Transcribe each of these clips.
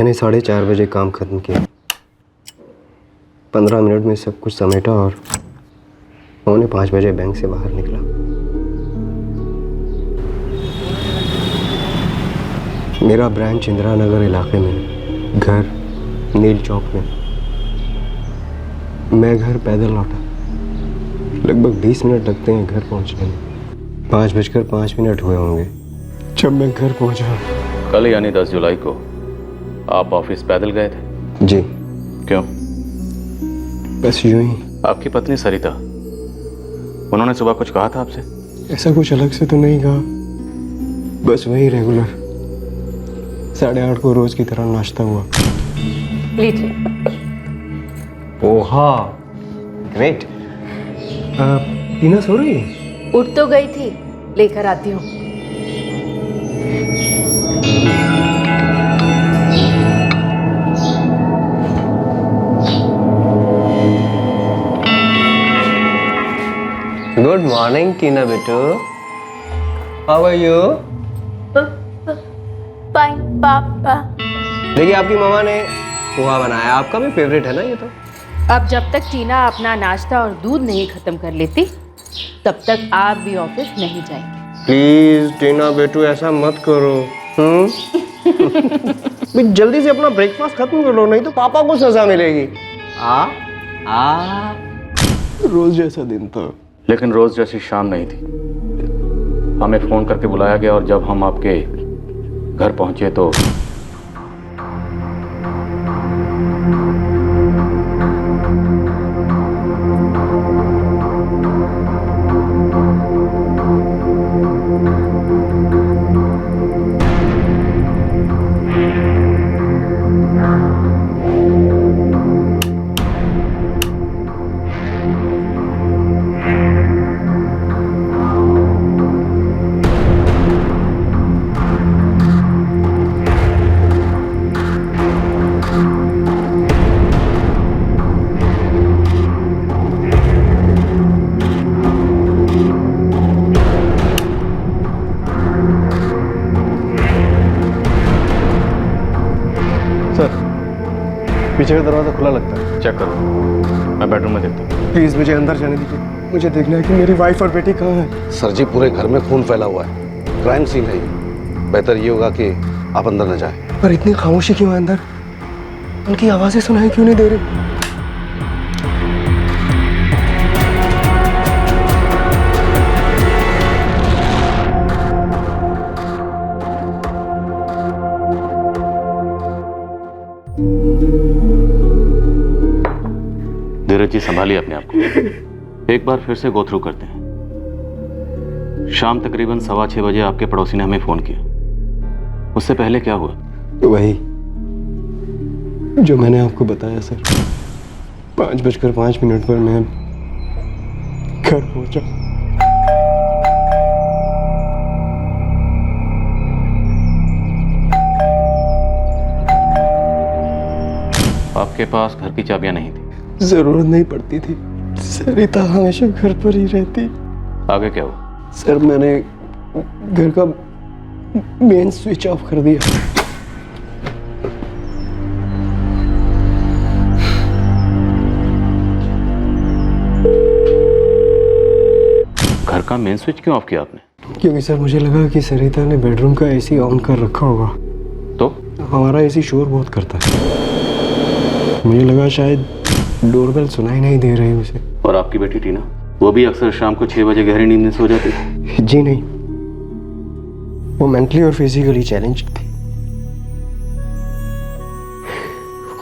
मैंने 4:30 बजे काम ख़त्म किया। 15 मिनट में सब कुछ समेटा और 4:45 बजे बैंक से बाहर निकला। मेरा ब्रांच इंदिरा नगर इलाके में, घर नील चौक में। मैं घर पैदल लौटा। लगभग 20 मिनट लगते हैं घर पहुंचने में। 5:05 हुए होंगे जब मैं घर पहुंचा। कल यानी 10 जुलाई को आप ऑफिस पैदल गए थे? जी। क्यों? बस यूं ही। आपकी पत्नी सरिता, उन्होंने सुबह कुछ कहा था आपसे? ऐसा कुछ अलग से तो नहीं कहा, बस वही रेगुलर 8:30 को रोज की तरह नाश्ता हुआ। लीजिए। ओहा, ग्रेट। टीना सो रही है? उठ तो गई थी, लेकर आती हूँ। गुड मॉर्निंग टीना बेटू, हाउ आर यू? फाइन पापा। देखिए आपकी मम्मा ने पोहा बनाया, आपका भी फेवरेट है ना ये तो। अब जब तक टीना अपना नाश्ता और दूध नहीं खत्म कर लेती, तब तक आप भी ऑफिस नहीं जाएंगे। प्लीज टीना बेटू ऐसा मत करो। जल्दी से अपना ब्रेकफास्ट खत्म कर लो, नहीं तो पापा को सजा मिलेगी। रोज जैसा दिन था, लेकिन रोज जैसी शाम नहीं थी। हमें फोन करके बुलाया गया और जब हम आपके घर पहुंचे तो पीछे का दरवाजा खुला लगता है। चेक करो, मैं बेडरूम में देखता हूँ। प्लीज मुझे अंदर जाने दीजिए, मुझे देखना है कि मेरी वाइफ और बेटी कहाँ है। सर जी, पूरे घर में खून फैला हुआ है, क्राइम सीन है ये। बेहतर ये होगा कि आप अंदर न जाएं। पर इतनी खामोशी क्यों है अंदर? उनकी आवाजें सुनाई क्यों नहीं दे रही? धीरज जी, संभालिए अपने आप को। एक बार फिर से गो थ्रू करते हैं। शाम तकरीबन 6:15 बजे आपके पड़ोसी ने हमें फोन किया। उससे पहले क्या हुआ? वही जो मैंने आपको बताया सर। 5:05 पर मैं घर पहुंचा। आपके पास घर की चाबियां नहीं थी? जरूरत नहीं पड़ती थी, सरिता हमेशा घर पर ही रहती। आगे क्या हुआ? सर मैंने घर का मेन स्विच ऑफ कर दिया। घर का मेन स्विच क्यों ऑफ किया आपने? क्योंकि सर मुझे लगा कि सरिता ने बेडरूम का एसी ऑन कर रखा होगा। तो हमारा एसी शोर बहुत करता है, मुझे लगा शायद डोरबेल सुनाई नहीं दे रही उसे। और आपकी बेटी टीना, वो भी अक्सर शाम को 6 बजे गहरी नींद में सो जाती थी? जी नहीं, वो मेंटली और फिजिकली चैलेंज थी।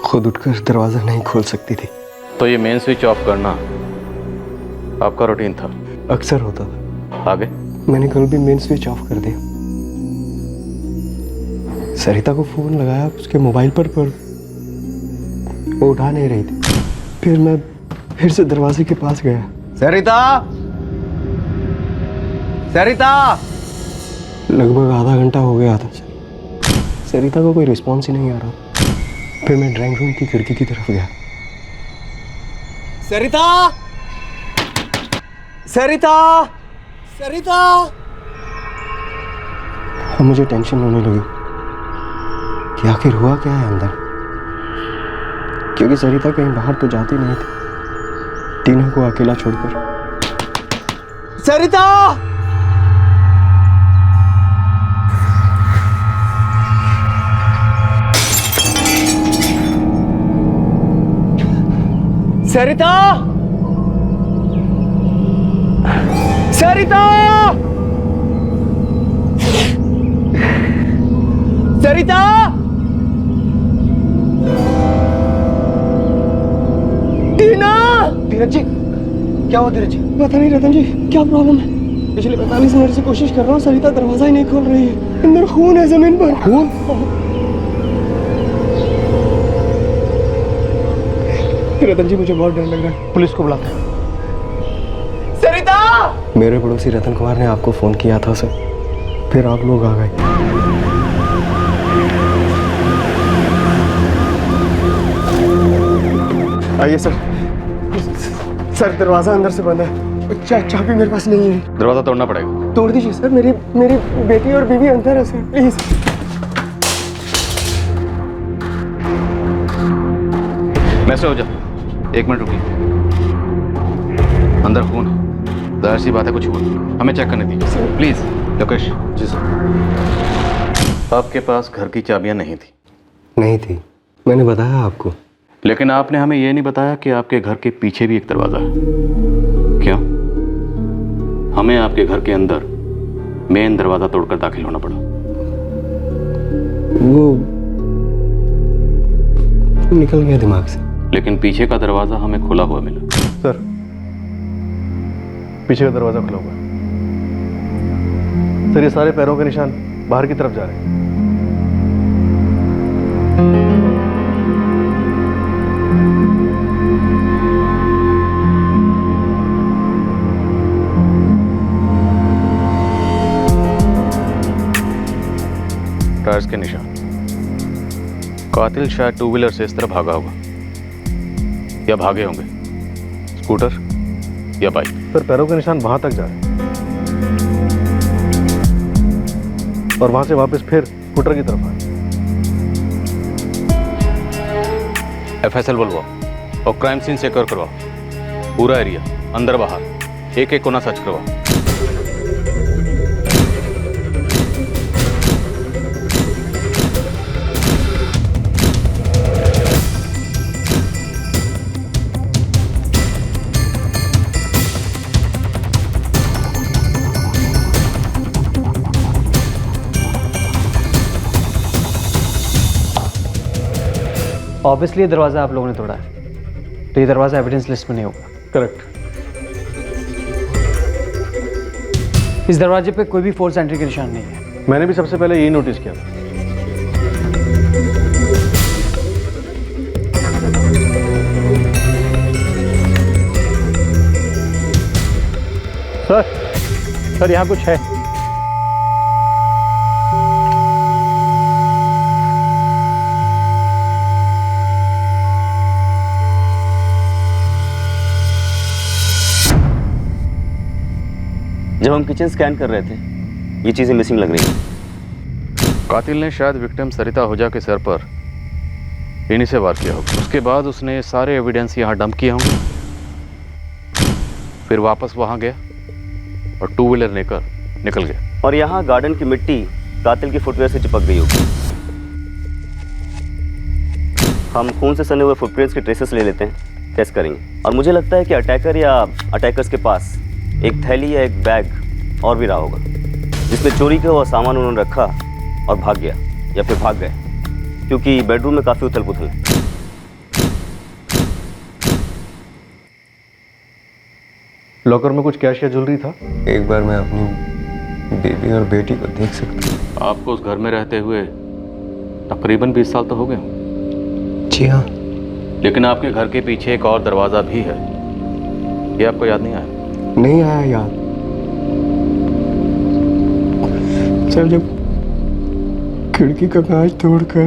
खुद उठकर दरवाजा नहीं खोल सकती थी। तो ये मेन स्विच ऑफ करना आपका रूटीन था? अक्सर होता था। आगे? मैंने कल भी मेन स्विच ऑफ कर दिया। सरिता को फोन लगाया उसके मोबाइल पर वो उठा नहीं रही थी। फिर मैं फिर से दरवाजे के पास गया। सरिता, सरिता! लगभग आधा घंटा हो गया था। सरिता को कोई रिस्पॉन्स ही नहीं आ रहा। फिर मैं ड्राइंग रूम की खिड़की की तरफ गया। सरिता! सरिता! सरिता! अब मुझे टेंशन होने लगी कि आखिर हुआ क्या है अंदर, क्योंकि सरिता कहीं बाहर तो जाती नहीं थी टीना को अकेला छोड़कर। सरिता! सरिता! सरिता! सरिता! टीना! धीरज जी, क्या हुआ धीरज जी? पता नहीं रतन जी, क्या प्रॉब्लम है? पिछले 45 मिनट से कोशिश कर रहा हूँ, सरिता दरवाजा ही नहीं खोल रही है। अंदर खून है जमीन पर। खून? रतन जी, मुझे बहुत डर लग रहा है, पुलिस को बुलाते हैं। सरिता! मेरे पड़ोसी रतन कुमार ने आपको फोन किया था सर, फिर आप लोग आ गए। आइए सर। सर दरवाजा अंदर से बंद है, चाबी मेरे पास नहीं है। दरवाजा तोड़ना पड़ेगा। तोड़ दीजिए सर, मेरी बेटी और बीवी अंदर है सर, प्लीज। मैसे हो जा, 1 मिनट रुकिए। अंदर खून है, जाहिर सी बात है कुछ हुआ, हमें चेक करने दीजिए प्लीज। लोकेश। Ji sir. आपके पास घर की चाबियां नहीं थी? नहीं थी, मैंने बताया आपको। लेकिन आपने हमें यह नहीं बताया कि आपके घर के पीछे भी एक दरवाजा है। क्यों? हमें आपके घर के अंदर मेन दरवाजा तोड़कर दाखिल होना पड़ा। वो निकल गया दिमाग से। लेकिन पीछे का दरवाजा हमें खुला हुआ मिला। सर, पीछे का दरवाजा खुला हुआ है सर। ये सारे पैरों के निशान बाहर की तरफ जा रहे हैं। टायर्स के निशान। कातिल शायद 2 व्हीलर से इस तरह भागा होगा, या भागे होंगे स्कूटर या बाइक। सर, पैरों के निशान वहां तक जा रहे हैं और वहां से वापस फिर स्कूटर की तरफ आए। FSL बुलवाओ और क्राइम सीन सिक्योर करवाओ। पूरा एरिया अंदर बाहर एक एक कोना सर्च करवाओ। ऑब्वियसली ये दरवाज़ा आप लोगों ने तोड़ा है, तो ये दरवाज़ा एविडेंस लिस्ट में नहीं होगा। करेक्ट। इस दरवाजे पे कोई भी फोर्स एंट्री के निशान नहीं है। मैंने भी सबसे पहले यही नोटिस किया। सर, यहाँ कुछ है। जब हम किचन स्कैन कर रहे थे, ये चीजें मिसिंग लग रही हैं। कातिल ने शायद विक्टिम सरिता आहूजा के सर पर इन्हीं से वार किया होगा। उसके बाद उसने सारे एविडेंस यहाँ डंप किए होंगे, फिर वापस वहाँ गया और 2 व्हीलर लेकर निकल गया। और यहाँ गार्डन की मिट्टी कातिल की फुटवेयर से चिपक गई होगी। हम खून से सने हुए फुटप्रिंट्स के ट्रेसेस ले लेते हैं, टेस्ट करेंगे। और मुझे लगता है कि अटैकर या अटैकर्स के पास एक थैली या एक बैग और भी रहा होगा, जिसमें चोरी का हुआ सामान उन्होंने रखा और भाग गया, या फिर भाग गए, क्योंकि बेडरूम में काफ़ी उथल पुथल है। लॉकर में कुछ कैश या ज्वेलरी था। एक बार मैं अपनी बेबी और बेटी को देख सकता हूँ? आपको उस घर में रहते हुए तकरीबन 20 साल तो हो गए होंगे। जी हाँ। लेकिन आपके घर के पीछे एक और दरवाज़ा भी है, ये आपको याद नहीं आया? नहीं आया याद सर। जब खिड़की का कांच तोड़कर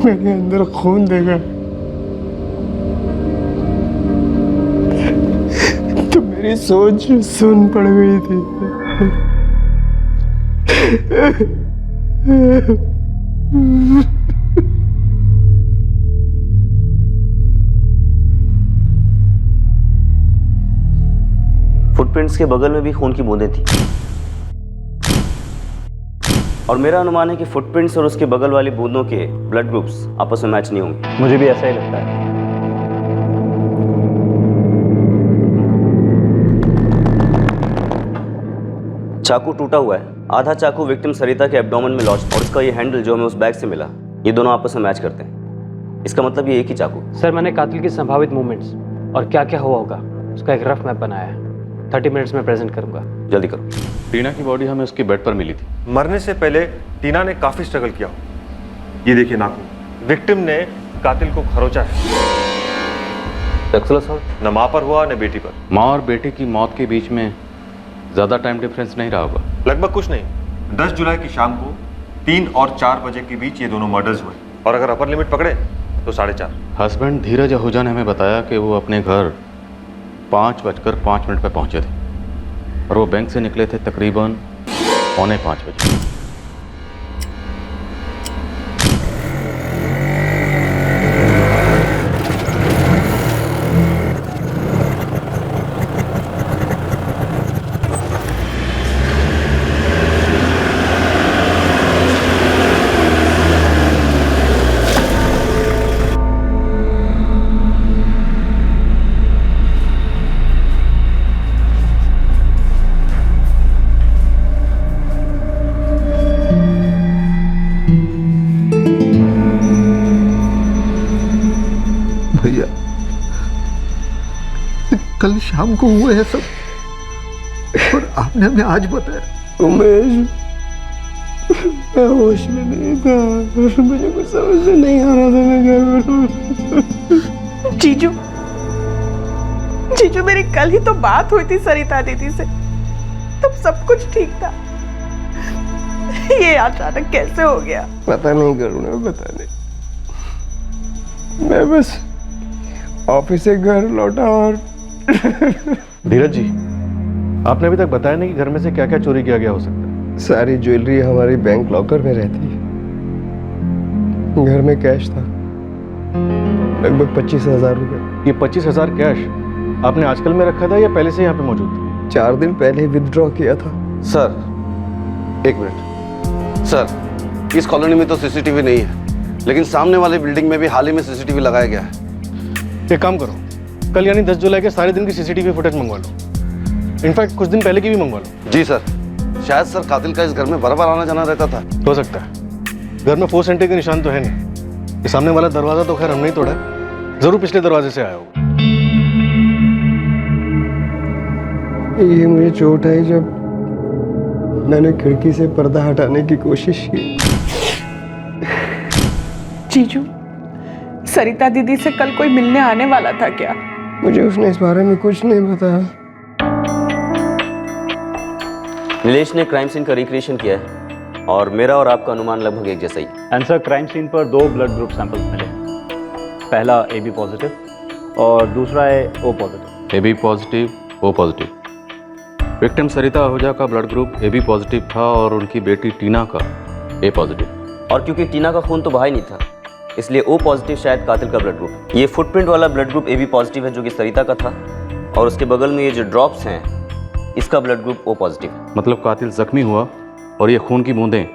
मैंने अंदर खून देखा तो मेरी सोच सुन पड़ गई थी। फुटप्रिंट्स के बगल में भी खून की बूंदें थी और मेरा अनुमान है कि फुटप्रिंट्स और उसके बगल वाली बूंदों के ब्लड ग्रुप्स आपस में मैच नहीं होंगे। मुझे भी ऐसा ही लगता है। चाकू टूटा हुआ है, आधा चाकू विक्टिम सरिता के एब्डोमेन में लॉन्च और उसका ये हैंडल जो हमें उस बैग से मिला, ये दोनों आपस में मैच करते हैं। इसका मतलब ये एक ही चाकू। सर, मैंने कातिल की संभावित मूवमेंट्स और क्या क्या हुआ होगा उसका एक रफ मैप बनाया है। 30 मिनट्स में प्रेजेंट करूंगा। जल्दी करो। टीना की बॉडी हमें उसके बेड पर मिली थी। मरने से पहले टीना ने काफी स्ट्रगल किया। ये देखिए नाखून। विक्टिम ने कातिल को खरोचा है। न माँ पर हुआ न बेटी पर। माँ और बेटे की मौत के बीच में ज्यादा टाइम डिफरेंस नहीं रहा होगा। लगभग कुछ नहीं। 10 जुलाई की शाम को 3 और 4 बजे के बीच ये दोनों मर्डर्स हुए और अगर अपर लिमिट पकड़े तो 4:30। हस्बैंड धीरज आहूजा ने हमें बताया कि वो अपने घर 5:05 पर पहुंचे थे और वो बैंक से निकले थे तकरीबन 4:45 बजे। भैया, कल शाम को हुए हैं सब और आपने हमें आज बताया। उमेश, मैं होश में नहीं था, मुझे कुछ समझ में नहीं आ रहा था। मैं घर में जीजू, जीजू मेरी कल ही तो बात हुई थी सरिता दीदी से, तब सब कुछ ठीक था। ये अचानक कैसे हो गया? पता नहीं करुणा, पता नहीं। मैं बस ऑफिस से घर लौटा और धीरज जी, आपने अभी तक बताया नहीं कि घर में से क्या क्या चोरी किया गया हो सकता है। सारी ज्वेलरी हमारी बैंक लॉकर में रहती है। घर में कैश था लगभग 25,000 रुपए। ये 25,000 कैश आपने आजकल में रखा था या पहले से यहाँ पे मौजूद था? 4 दिन पहले विथड्रॉ किया था। Sir, 1 minute. सर, इस कॉलोनी में तो सीसीटीवी नहीं है, लेकिन सामने वाली बिल्डिंग में भी हाल ही में सीसीटीवी लगाया गया है। एक काम करो, कल यानी 10 जुलाई के सारे दिन की सीसीटीवी फुटेज मंगवा लो। इनफैक्ट कुछ दिन पहले की भी मंगवा लो। जी सर। शायद सर कातिल का इस घर में बराबर आना जाना रहता था। हो सकता है। घर में फोर्स एंट्री के निशान तो है नहीं। ये सामने वाला दरवाजा तो खैर हमने ही तोड़ा है, जरूर पिछले दरवाजे से आया होगा। ये मुझे चोट आई जब मैंने खिड़की से पर्दा हटाने की कोशिश की। जीजू, सरिता दीदी से कल कोई मिलने आने वाला था क्या? मुझे उसने इस बारे में कुछ नहीं बताया। नीलेश ने क्राइम सीन का रिक्रिएशन किया है और मेरा और आपका अनुमान लगभग एक जैसा ही। आंसर, क्राइम सीन पर 2 ब्लड ग्रुप सैंपल्स मिले। पहला AB पॉजिटिव और दूसरा है O positive. AB positive, O positive. Victim Sarita Ahuja का ब्लड ग्रुप AB पॉजिटिव था और उनकी बेटी टीना का A पॉजिटिव। और क्योंकि टीना का खून तो बहा ही नहीं था, इसलिए O पॉजिटिव शायद कातिल का ब्लड ग्रुप। ये फुटप्रिंट वाला ब्लड ग्रुप AB पॉजिटिव है जो कि सरिता का था, और उसके बगल में ये जो ड्रॉप्स हैं इसका ब्लड ग्रुप O पॉजिटिव है। मतलब कातिल जख्मी हुआ और ये खून की बूंदें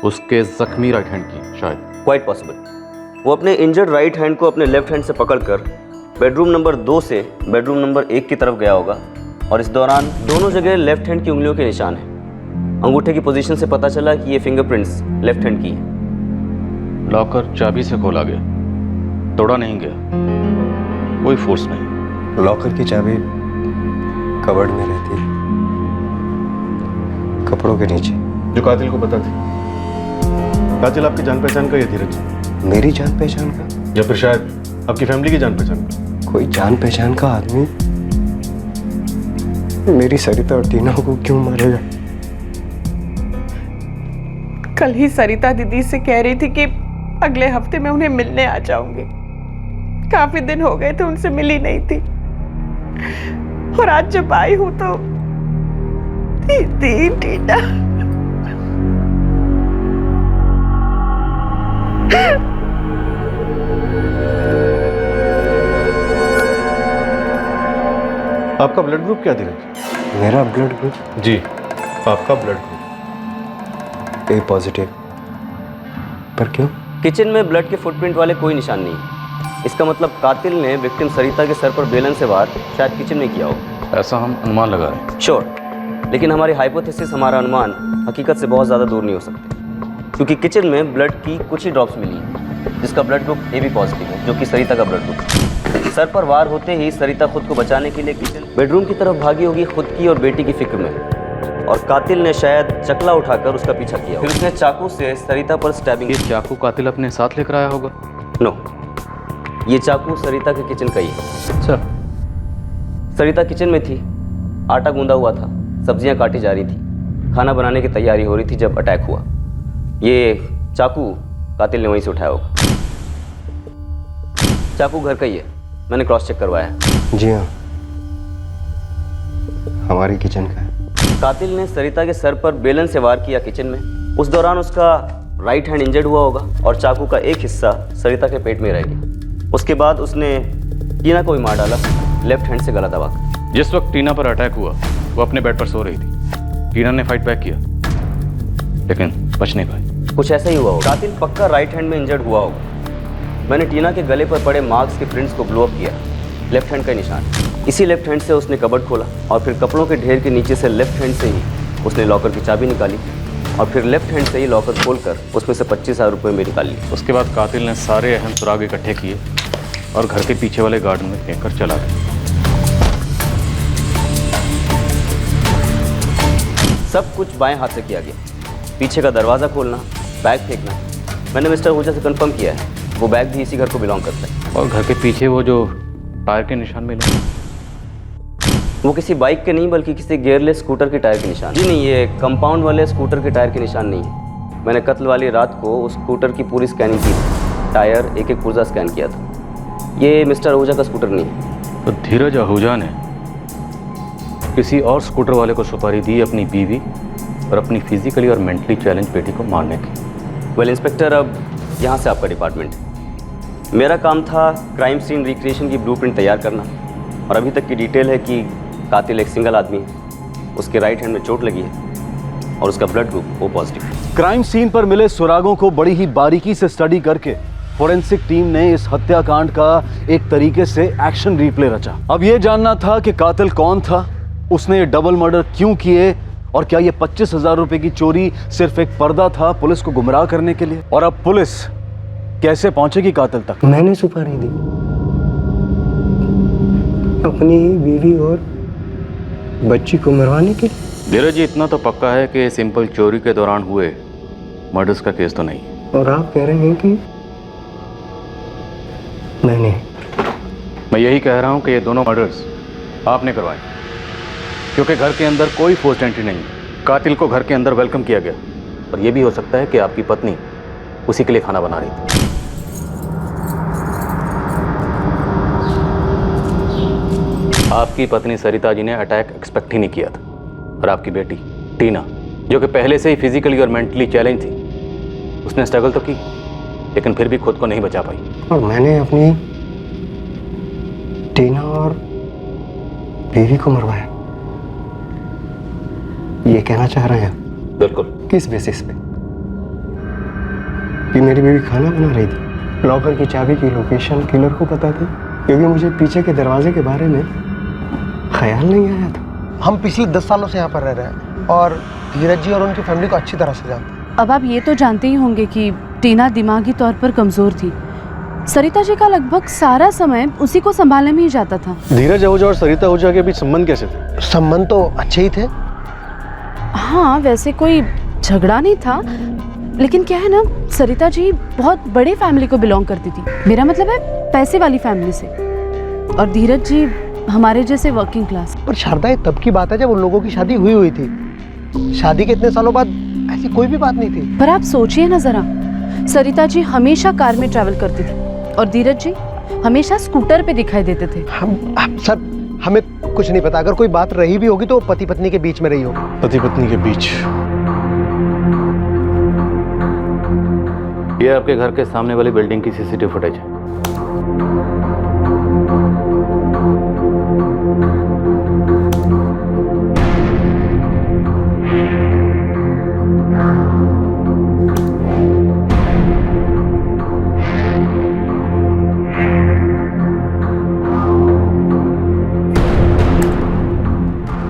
उसके जख्मी राइट हैंड की शायद। Quite possible. वो अपने इंजर्ड राइट हैंड को अपने लेफ्ट हैंड से पकड़कर बेडरूम नंबर 2 से बेडरूम नंबर 1 की तरफ गया होगा और इस दौरान दोनों जगह लेफ्ट हैंड की उंगलियों के निशान हैं। अंगूठे की पोजीशन से पता चला कि ये फिंगरप्रिंट्स लेफ्ट हैंड की है। लॉकर चाबी से खोला गया, तोड़ा नहीं गया, कोई फोर्स नहीं। लॉकर की चाबी कबर्ड में रहती है, कपड़ों के नीचे। जो कातिल को पता थी। कातिल आपकी जान पहचान का या धीरज? मेरी जान पहचान का? या फिर शायद आपकी फैमिली की जान पहचान का? कोई जान पहचान का आदमी मेरी सरिता और टीना को क्यों मारेगा? कल ही सरिता दीदी से कह रही थी कि अगले हफ्ते मैं उन्हें मिलने आ जाऊंगी। काफी दिन हो गए थे उनसे मिली नहीं थी, और आज जब आई हूं तो दीदी टीना आपका ब्लड ग्रुप क्या धीरज? मेरा ब्लड ग्रुप जी, आपका ब्लड ग्रुप ए पॉजिटिव। पर क्यों? किचन में ब्लड के फुटप्रिंट वाले कोई निशान नहीं है। इसका मतलब कातिल ने विक्टिम सरिता के सर पर बेलन से वार शायद किचन में किया हो। ऐसा हम अनुमान लगा रहे हैं। श्योर, लेकिन हमारी हाइपोथेसिस, हमारा अनुमान हकीकत से बहुत ज़्यादा दूर नहीं हो सकते, क्योंकि किचन में ब्लड की कुछ ही ड्रॉप्स मिली हैं, जिसका ब्लड ग्रुप AB पॉजिटिव है, जो कि सरिता का ब्लड ग्रुप। सर पर वार होते ही सरिता खुद को बचाने के लिए किचन बेडरूम की तरफ भागी होगी, खुद की और बेटी की फिक्र में, और कातिल ने शायद चकला उठाकर उसका पीछा किया। फिर उसने चाकू से सरिता पर स्टैबिंग। ये चाकू कातिल अपने साथ लेकर आया होगा? नो, ये चाकू सरिता के किचन का ही है। अच्छा। सरिता किचन में थी, आटा गूंदा हुआ था, सब्जियां काटी जा रही थी, खाना बनाने की तैयारी हो रही थी जब अटैक हुआ। ये चाकू कातिल ने वहीं से उठाया होगा। चाकू घर का ही है, मैंने क्रॉस चेक करवाया है। जी हाँ, हमारी किचन का है। कातिल ने सरिता के सर पर बेलन से वार किया किचन में। उस दौरान उसका राइट हैंड इंजर्ड हुआ होगा और चाकू का एक हिस्सा सरिता के पेट में रह गया। उसके बाद उसने टीना को भी मार डाला, लेफ्ट हैंड से गला दबाकर। जिस वक्त टीना पर अटैक हुआ वो अपने बेड पर सो रही थी। टीना ने फाइट बैक किया लेकिन बच नहीं पाई। कुछ ऐसा ही हुआ होगा। कातिल पक्का राइट हैंड में इंजर्ड हुआ होगा। मैंने टीना के गले पर पड़े मार्क्स के प्रिंट्स को ब्लो अप किया, लेफ्ट हैंड का निशान। इसी लेफ्ट हैंड से उसने कबर्ड खोला और फिर कपड़ों के ढेर के नीचे से लेफ्ट हैंड से ही उसने लॉकर की चाबी निकाली और फिर लेफ्ट हैंड से ही लॉकर खोलकर उसमें से 25,000 रुपये में निकाल लिए। उसके बाद कातिल ने सारे अहम सुराग इकट्ठे किए और घर के पीछे वाले गार्डन में फेंक कर चला गया। सब कुछ बाएं हाथ से किया गया। पीछे का दरवाज़ा खोलना, बैग फेंकना। मैंने मिस्टर आहूजा से कंफर्म किया है, वो बैग भी इसी घर को बिलोंग करता है। और घर के पीछे वो जो टायर के निशान मिले, वो किसी बाइक के नहीं बल्कि किसी गियरलेस स्कूटर के टायर के निशान। जी नहीं, ये कंपाउंड वाले स्कूटर के टायर के निशान नहीं है। मैंने कत्ल वाली रात को उस स्कूटर की पूरी स्कैनिंग की थी, टायर एक एक पुर्जा स्कैन किया था। ये मिस्टर आहूजा का स्कूटर नहीं है। तो धीरज आहूजा ने किसी और स्कूटर वाले को सुपारी दी अपनी बीवी और अपनी फिजिकली और मेंटली चैलेंज बेटी को मारने की। वेल इंस्पेक्टर, अब यहाँ से आपका डिपार्टमेंट है। मेरा काम था क्राइम सीन रिक्रिएशन की ब्लूप्रिंट तैयार करना, और अभी तक की डिटेल है कि कातिल एक सिंगल आदमी है, उसके राइट हैंड में चोट लगी है और उसका ब्लड ग्रुप O पॉजिटिव है। क्राइम सीन पर मिले सुरागों को बड़ी ही बारीकी से स्टडी करके फोरेंसिक टीम ने इस हत्याकांड का एक तरीके से एक्शन रिप्ले रचा। अब ये जानना था कि कातिल कौन था, उसने ये डबल मर्डर क्यों किए, और क्या ये 25,000 रुपए की चोरी सिर्फ एक पर्दा था पुलिस को गुमराह करने के लिए। और अब पुलिस कैसे पहुंचेगी कातिल तक? मैंने सुपारी दी अपनी बीवी और बच्ची को मरवाने के लिए। धीरज जी, इतना तो पक्का है कि सिंपल चोरी के दौरान हुए मर्डर्स का केस तो नहीं है। और आप कह रहे हैं कि मैंने? मैं यही कह रहा हूं कि ये दोनों मर्डर्स आपने करवाए, क्योंकि घर के अंदर कोई फोर्स्ड एंट्री नहीं है। कातिल को घर के अंदर वेलकम किया गया, और यह भी हो सकता है कि आपकी पत्नी उसी के लिए खाना बना रही थी। आपकी पत्नी सरिता जी ने अटैक एक्सपेक्ट ही नहीं किया था, और आपकी बेटी टीना, जो कि पहले से ही फिजिकली और मेंटली चैलेंज थी, उसने स्ट्रगल तो की लेकिन फिर भी खुद को नहीं बचा पाई। और मैंने अपनी टीना और बीवी को मरवाया, ये कहना चाह रहे हैं? बिल्कुल। किस बेसिस पे? कि मेरी बीवी खाना बना रही थी। लॉकर की चाबी की लोकेशन किलर को पता थी, क्योंकि मुझे पीछे के दरवाजे के बारे में ख्याल नहीं आया था। हम पिछले 10 सालों से यहाँ पर रह रहे हैं और धीरज जी और उनकी फैमिली को अच्छी तरह से जानते हैं। अब आप ये तो जानते ही होंगे कि टीना दिमागी तौर पर कमज़ोर थी। सरिता जी का लगभग सारा समय उसी को संभालने में ही जाता था। धीरज आहूजा और सरिता आहूजा के बीच संबंध कैसे थे? संबंध तो अच्छे ही थे। हाँ, वैसे कोई झगड़ा नहीं था, लेकिन क्या है ना, सरिता जी बहुत बड़े फैमिली को बिलोंग करती थी। मेरा मतलब है पैसे वाली फैमिली से, और धीरज जी हमारे जैसे वर्किंग क्लास। पर शारदा, ये तब की बात है जब उन लोगों की शादी हुई थी। शादी के इतने सालों बाद ऐसी कोई भी बात नहीं थी। पर आप सोचिए ना जरा, सरिता जी हमेशा कार में ट्रैवल करती थी और धीरज जी हमेशा स्कूटर पे दिखाई देते थे। हम सर, हमें कुछ नहीं पता। अगर कोई बात रही भी होगी तो पति पत्नी के बीच में रही होगी। पति पत्नी के बीच? ये आपके घर के सामने वाली बिल्डिंग की सीसीटीवी फुटेज है।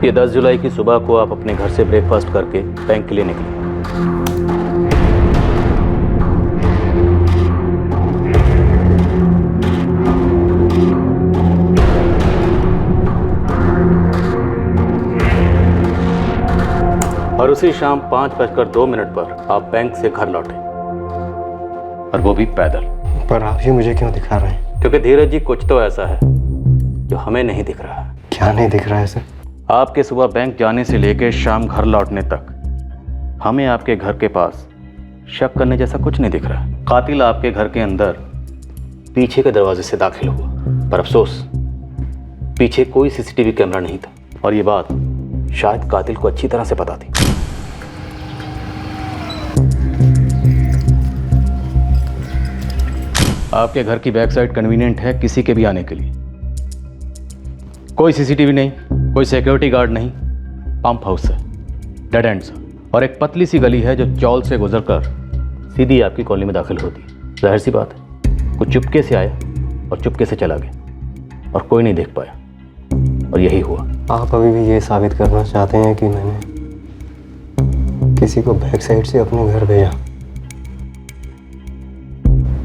ये 10 जुलाई की सुबह को आप अपने घर से ब्रेकफास्ट करके बैंक के लिए निकले। और उसी शाम 5:02 पर आप बैंक से घर लौटे, और वो भी पैदल। पर आप ये मुझे क्यों दिखा रहे हैं? क्योंकि धीरज जी कुछ तो ऐसा है जो हमें नहीं दिख रहा है। क्या नहीं दिख रहा है सर? आपके सुबह बैंक जाने से लेकर शाम घर लौटने तक हमें आपके घर के पास शक करने जैसा कुछ नहीं दिख रहा। कातिल आपके घर के अंदर पीछे के दरवाजे से दाखिल हुआ, पर अफसोस पीछे कोई सीसीटीवी कैमरा नहीं था, और ये बात शायद कातिल को अच्छी तरह से पता थी। आपके घर की बैक साइड कन्वीनियंट है किसी के भी आने के लिए। कोई सीसीटीवी नहीं, कोई सिक्योरिटी गार्ड नहीं, पंप हाउस है, डेड एंड सा, और एक पतली सी गली है जो चौल से गुजरकर सीधी आपकी कॉलोनी में दाखिल होती है। जाहिर सी बात है, कुछ चुपके से आया और चुपके से चला गया, और कोई नहीं देख पाया, और यही हुआ। आप अभी भी ये साबित करना चाहते हैं कि मैंने किसी को बैक साइड से अपने घर भेजा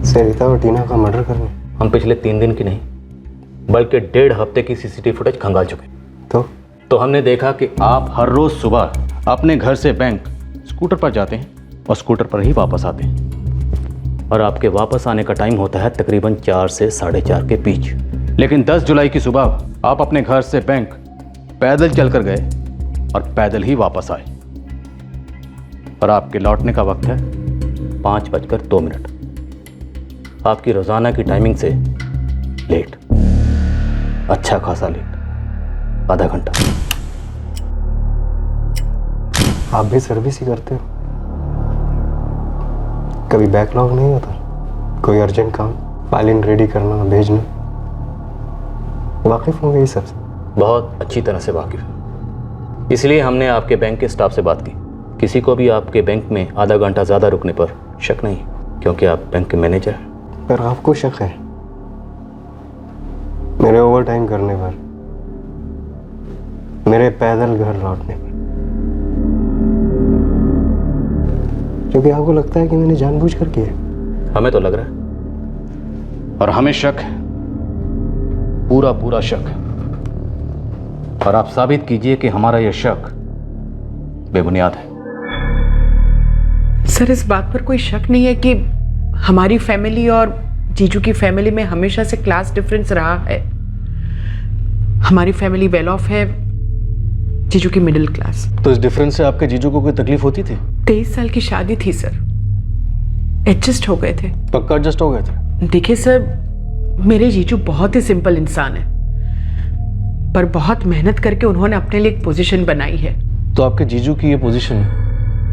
सरिता और टीना का मर्डर करने? हम पिछले 3 दिन की नहीं बल्कि 1.5 हफ्ते की सीसीटीवी फुटेज खंगाल चुके। तो हमने देखा कि आप हर रोज सुबह अपने घर से बैंक स्कूटर पर जाते हैं और स्कूटर पर ही वापस आते हैं, और आपके वापस आने का टाइम होता है तकरीबन 4 से 4:30 के बीच। लेकिन 10 जुलाई की सुबह आप अपने घर से बैंक पैदल चलकर गए और पैदल ही वापस आए, और आपके लौटने का वक्त है 5:02। आपकी रोजाना की टाइमिंग से लेट, अच्छा खासा लेट, आधा घंटा। आप भी सर्विस ही करते हो? कभी बैकलॉग नहीं होता? कोई अर्जेंट काम, फाइलिंग रेडी करना, भेजना? वाकिफ होंगे ये सबसे? बहुत अच्छी तरह से वाकिफ है, इसलिए हमने आपके बैंक के स्टाफ से बात की। किसी को भी आपके बैंक में आधा घंटा ज़्यादा रुकने पर शक नहीं, क्योंकि आप बैंक के मैनेजर हैं। पर आपको शक है मेरे ओवर टाइम करने पर, मेरे पैदल घर लौटने पर, क्योंकि आपको लगता है कि मैंने जानबूझकर किया? हमें तो लग रहा है, और हमें शक है, पूरा शक है, और आप साबित कीजिए कि हमारा यह शक बेबुनियाद है। सर, इस बात पर कोई शक नहीं है कि हमारी फैमिली और जीजू की फैमिली में हमेशा से क्लास डिफरेंस रहा है। हमारी फैमिली वेल ऑफ है, जीजू की मिडिल क्लास। तो इस डिफरेंस से आपके जीजू को कोई तकलीफ होती थी? 23 साल की शादी थी सर, एडजस्ट हो गए थे। पक्का एडजस्ट हो गए थे? देखिए सर, मेरे जीजू बहुत ही सिंपल इंसान है, पर बहुत मेहनत करके उन्होंने अपने लिए एक पोजीशन बनाई है। तो आपके जीजू की ये पोजीशन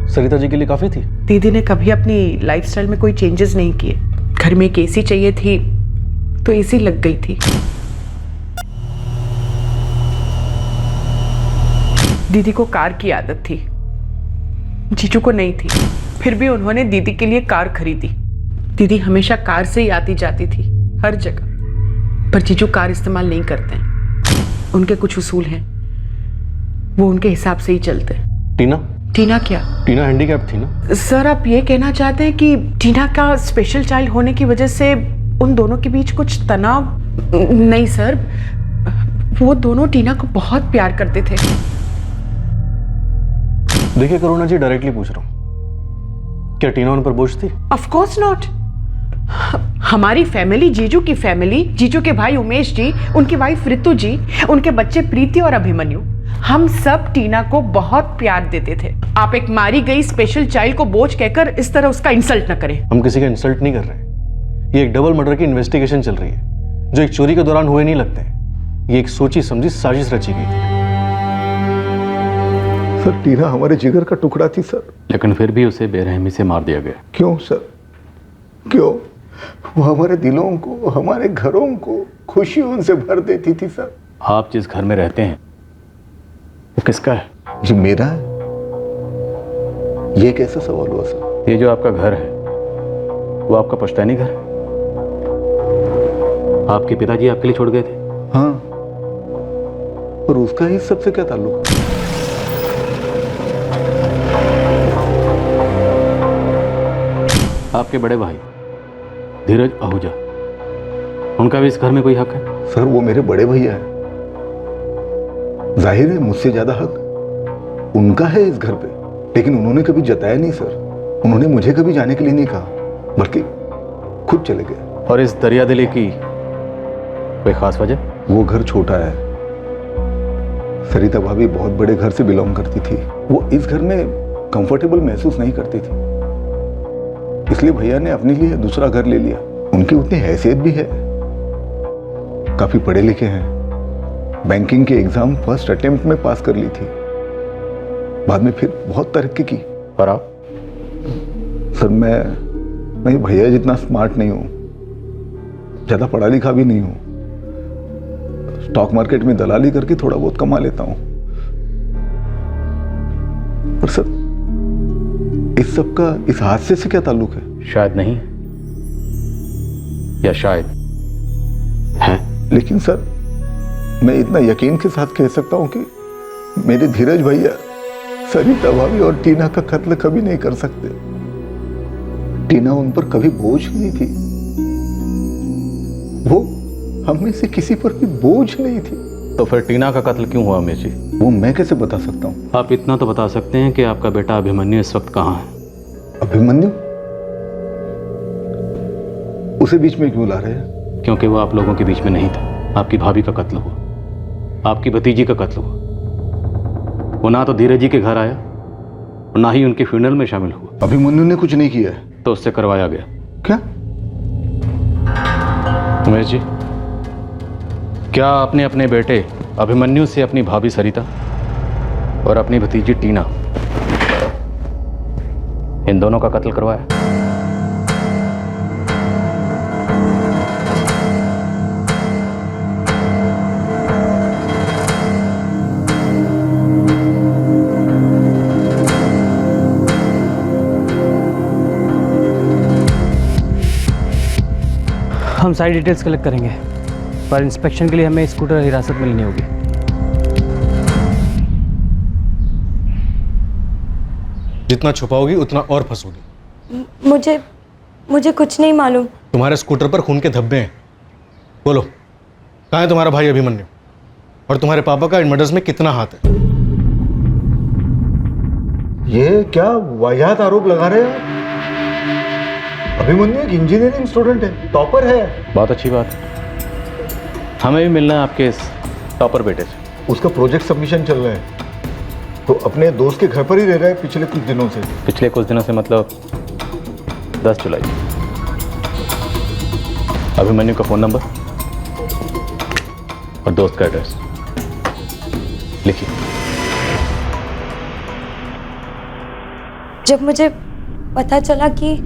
सरिता जी के लिए काफी थी? दीदी ने कभी अपनी लाइफस्टाइल में कोई चेंजेस नहीं किए। घर में एक एसी चाहिए थी तो एसी लग गई थी। दीदी को कार की आदत थी, जीजू को नहीं थी, फिर भी उन्होंने दीदी के लिए कार खरीदी। दीदी हमेशा कार से ही आती जाती थी हर जगह, पर जीजू कार इस्तेमाल नहीं करते हैं। उनके कुछ उसूल हैं, वो उनके हिसाब से ही चलते हैं। टीना क्या? टीना हैंडीकैप थी ना? सर, आप ये कहना चाहते हैं कि टीना का स्पेशल चाइल्ड होने की वजह से उन दोनों के बीच कुछ तनाव? नहीं सर, वो दोनों टीना को बहुत प्यार करते थे। देखिए करुणा जी, डायरेक्टली पूछ रहा हूं, क्या टीना उन पर बोझ थी? Of course not. हमारी फैमिली, जीजू की फैमिली, जीजू के भाई उमेश जी, उनकी वाइफ रितु जी, उनके बच्चे प्रीति और अभिमन्यु, हम सब टीना को बहुत प्यार देते थे। आप एक मारी गई स्पेशल चाइल्ड को बोझ कहकर इस तरह उसका इंसल्ट न करें। हम किसी का इंसल्ट नहीं कर रहे। ये एक डबल मर्डर की इन्वेस्टिगेशन चल रही है, जो एक चोरी के दौरान हुए नहीं लगते। ये एक सोची समझी साजिश रची गई थी। सर, टीना हमारे जिगर का टुकड़ा थी सर। लेकिन फिर भी उसे बेरहमी से मार दिया गया। क्यों सर? क्यों? वो हमारे दिलों को, हमारे घरों को खुशियों से भर देती थी सर। आप जिस घर में रहते हैं वो किसका है? ये मेरा है। ये कैसा सवाल हुआ सर? ये जो आपका घर है वो आपका पुश्तैनी घर है? आपके पिताजी आपके लिए छोड़ गए थे? हाँ, और उसका इस सबसे क्या ताल्लुक? आपके बड़े भाई धीरज आहूजा, उनका भी इस घर में कोई हक है? सर वो मेरे बड़े भैया हैं। जाहिर है मुझसे ज्यादा हक उनका है इस घर पे, लेकिन उन्होंने कभी जताया नहीं सर। उन्होंने मुझे कभी जाने के लिए नहीं कहा, बल्कि खुद चले गए। और इस दरियादिली की कोई खास वजह? वो घर छोटा है। सरिता भाभी बहुत बड़े घर से बिलोंग करती थी। वो इस घर में कंफर्टेबल महसूस नहीं करती थी, इसलिए भैया ने अपने लिए दूसरा घर ले लिया। उनकी उतनी हैसियत भी है, काफी पढ़े लिखे हैं। बैंकिंग के एग्जाम फर्स्ट अटेम्प्ट में पास कर ली थी, बाद में फिर बहुत तरक्की की। पर आप? सर मैं भैया जितना स्मार्ट नहीं हूँ, ज्यादा पढ़ा लिखा भी नहीं हूँ। स्टॉक मार्केट में दलाली करके थोड़ा बहुत कमा लेता हूँ। पर सर इस सब का इस हादसे से क्या ताल्लुक है? शायद नहीं, या शायद है। लेकिन सर मैं इतना यकीन के साथ कह सकता हूं कि मेरे धीरज भैया सरिता भाभी और टीना का कत्ल कभी नहीं कर सकते। टीना उन पर कभी बोझ नहीं थी, वो हम में से किसी पर भी बोझ नहीं थी। तो फिर टीना का कत्ल क्यों हुआ अमीर जी? वो मैं कैसे बता सकता हूँ? आप इतना तो बता सकते हैं कि आपका बेटा अभिमन्यु इस वक्त कहाँ है? अभिमन्यु? उसे बीच में क्यों ला रहे हैं? क्योंकि वो आप लोगों के बीच में नहीं था। आपकी भाभी का कत्ल हुआ, आपकी भतीजी का कत्ल हुआ। वो ना तो धीरज जी के घर आया और ना ही उनके फ्यूनरल में शामिल हुआ। अभिमन्यु ने कुछ नहीं किया है? तो उससे करवाया गया। क्या? उमेश जी, क्या आपने अपने बेटे अभिमन्यु से अपनी भाभी सरिता और अपनी भतीजी टीना, इन दोनों का कत्ल करवाया? हम सारी डिटेल्स कलेक्ट करेंगे, पर इंस्पेक्शन के लिए हमें स्कूटर हिरासत में लेनी होगी। जितना छुपाओगी उतना और फंसोगी। मुझे कुछ नहीं मालूम। तुम्हारे स्कूटर पर खून के धब्बे हैं। बोलो, कहाँ है तुम्हारा भाई अभिमन्यु? और तुम्हारे पापा का इन मर्डर्स में कितना हाथ है? ये क्या वाहियात आरोप लगा रहे हो? अभिमन्यु एक इंजीनियरिंग स्टूडेंट है, टॉपर है। बहुत अच्छी बात है, हमें भी मिलना है आपके इस टॉपर बेटे से। उसका प्रोजेक्ट सबमिशन चल रहा है, तो अपने दोस्त के घर पर ही रह रहा है पिछले कुछ दिनों से। पिछले कुछ दिनों से मतलब 10 जुलाई। अभिमन्यु का फ़ोन नंबर और दोस्त का एड्रेस लिखिए। जब मुझे पता चला कि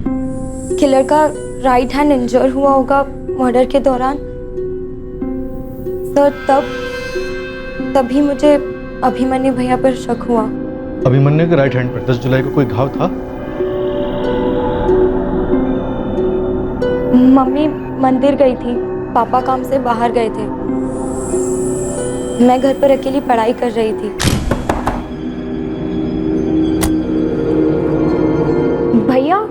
किलर का राइट हैंड इंजर हुआ होगा मर्डर के दौरान, सर तभी मुझे अभिमन्यु भैया पर शक हुआ। अभिमन्यु के राइट हैंड पर 10 जुलाई को कोई घाव था? मम्मी मंदिर गई थी, पापा काम से बाहर गए थे, मैं घर पर अकेली पढ़ाई कर रही थी। भैया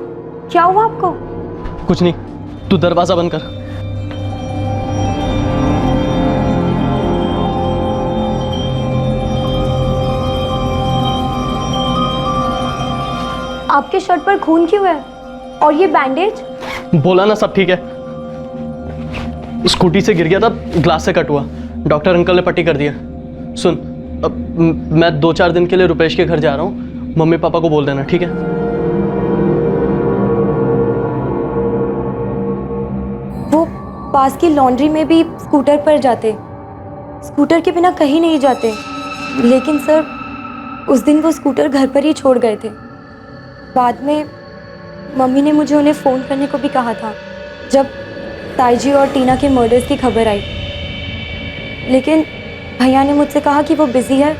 क्या हुआ आपको? कुछ नहीं, तू दरवाजा बंद कर। आपके शर्ट पर खून क्यों है? और ये बैंडेज? बोला ना सब ठीक है। स्कूटी से गिर गया था, ग्लास से कट हुआ, डॉक्टर अंकल ने पट्टी कर दिया। सुन, अब मैं 2-4 दिन के लिए रुपेश के घर जा रहा हूँ, मम्मी पापा को बोल देना, ठीक है? वो पास की लॉन्ड्री में भी स्कूटर पर जाते, स्कूटर के बिना कहीं नहीं जाते। लेकिन सर उस दिन वो स्कूटर घर पर ही छोड़ गए थे। बाद में मम्मी ने मुझे उन्हें फ़ोन करने को भी कहा था जब ताईजी और टीना के मर्डर्स की खबर आई, लेकिन भैया ने मुझसे कहा कि वो बिज़ी है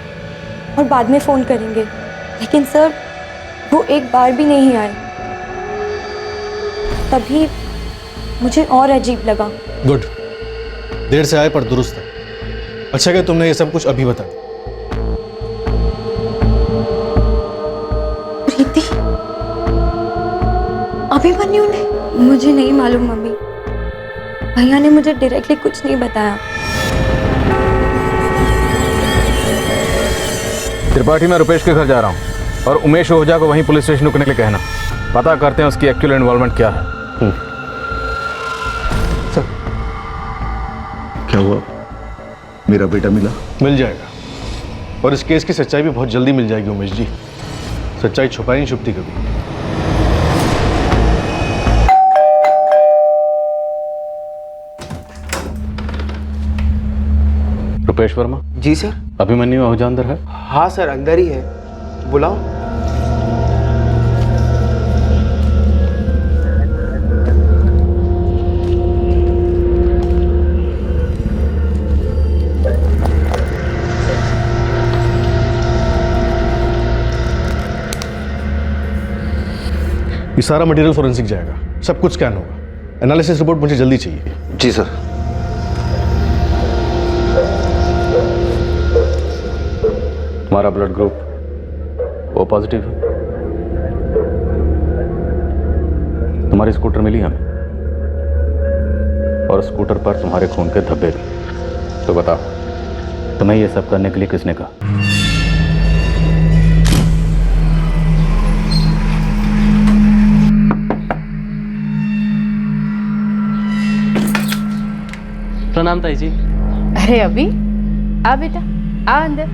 और बाद में फ़ोन करेंगे। लेकिन सर वो एक बार भी नहीं आए। तभी मुझे और अजीब लगा। गुड, देर से आए पर दुरुस्त है। अच्छा कि तुमने ये सब कुछ अभी बता दिया। प्रीति, अभिमन्यु ने? मुझे नहीं मालूम मम्मी, भैया ने मुझे डायरेक्टली कुछ नहीं बताया। त्रिपाठी, मैं रुपेश के घर जा रहा हूँ और उमेश ओझा को वहीं पुलिस स्टेशन रुकने के लिए कहना। पता करते हैं उसकी एक्चुअल इन्वॉल्वमेंट क्या है। सर, क्या हुआ? मेरा बेटा मिला? मिल जाएगा, और इस केस की सच्चाई भी बहुत जल्दी मिल जाएगी उमेश जी। सच्चाई छुपाई नहीं छुपती कभी। रुपेश वर्मा? जी सर। अभिमन्यु ओझा अंदर है? हाँ सर, अंदर ही है, बुलाओ। ये सारा मटेरियल फोरेंसिक जाएगा, सब कुछ स्कैन होगा। एनालिसिस रिपोर्ट मुझे जल्दी चाहिए। जी सर। तुम्हारा ब्लड ग्रुप ओ पॉजिटिव है। तुम्हारी स्कूटर मिली हमें, और स्कूटर पर तुम्हारे खून के धब्बे भी। तो बताओ, तुम्हें ये सब करने के लिए किसने कहा? प्रणाम ताई जी। अरे अभी आ बेटा, आ अंदर।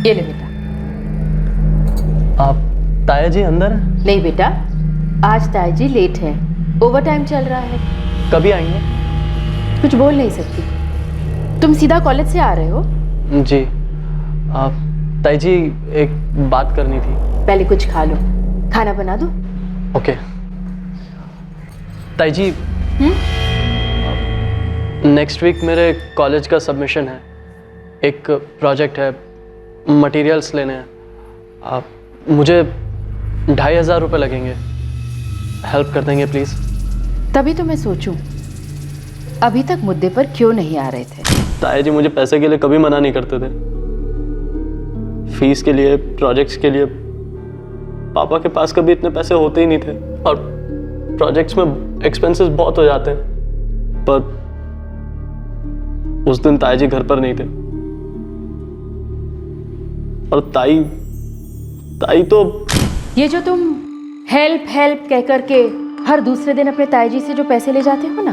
ये ले बेटा। आप ताया जी अंदर हैं? नहीं बेटा, आज ताई जी लेट है, ओवर टाइम चल रहा है। कभी आएंगे? कुछ बोल नहीं सकती। तुम सीधा कॉलेज से आ रहे हो? जी। आप ताई जी, एक बात करनी थी। पहले कुछ खा लो, खाना बना दो। ओके ताई जी, नेक्स्ट वीक मेरे कॉलेज का सबमिशन है, एक प्रोजेक्ट है, मटेरियल्स लेने हैं। आप मुझे 2500 रुपये लगेंगे, हेल्प कर देंगे प्लीज़? तभी तो मैं सोचूं अभी तक मुद्दे पर क्यों नहीं आ रहे थे। ताया जी मुझे पैसे के लिए कभी मना नहीं करते थे। फीस के लिए, प्रोजेक्ट्स के लिए पापा के पास कभी इतने पैसे होते ही नहीं थे, और प्रोजेक्ट्स में एक्सपेंसेस बहुत हो जाते हैं। पर उस दिन ताया जी घर पर नहीं थे, और ताई तो ये जो तुम हेल्प हेल्प कह करके हर दूसरे दिन अपने ताई जी से जो पैसे ले जाते हो ना,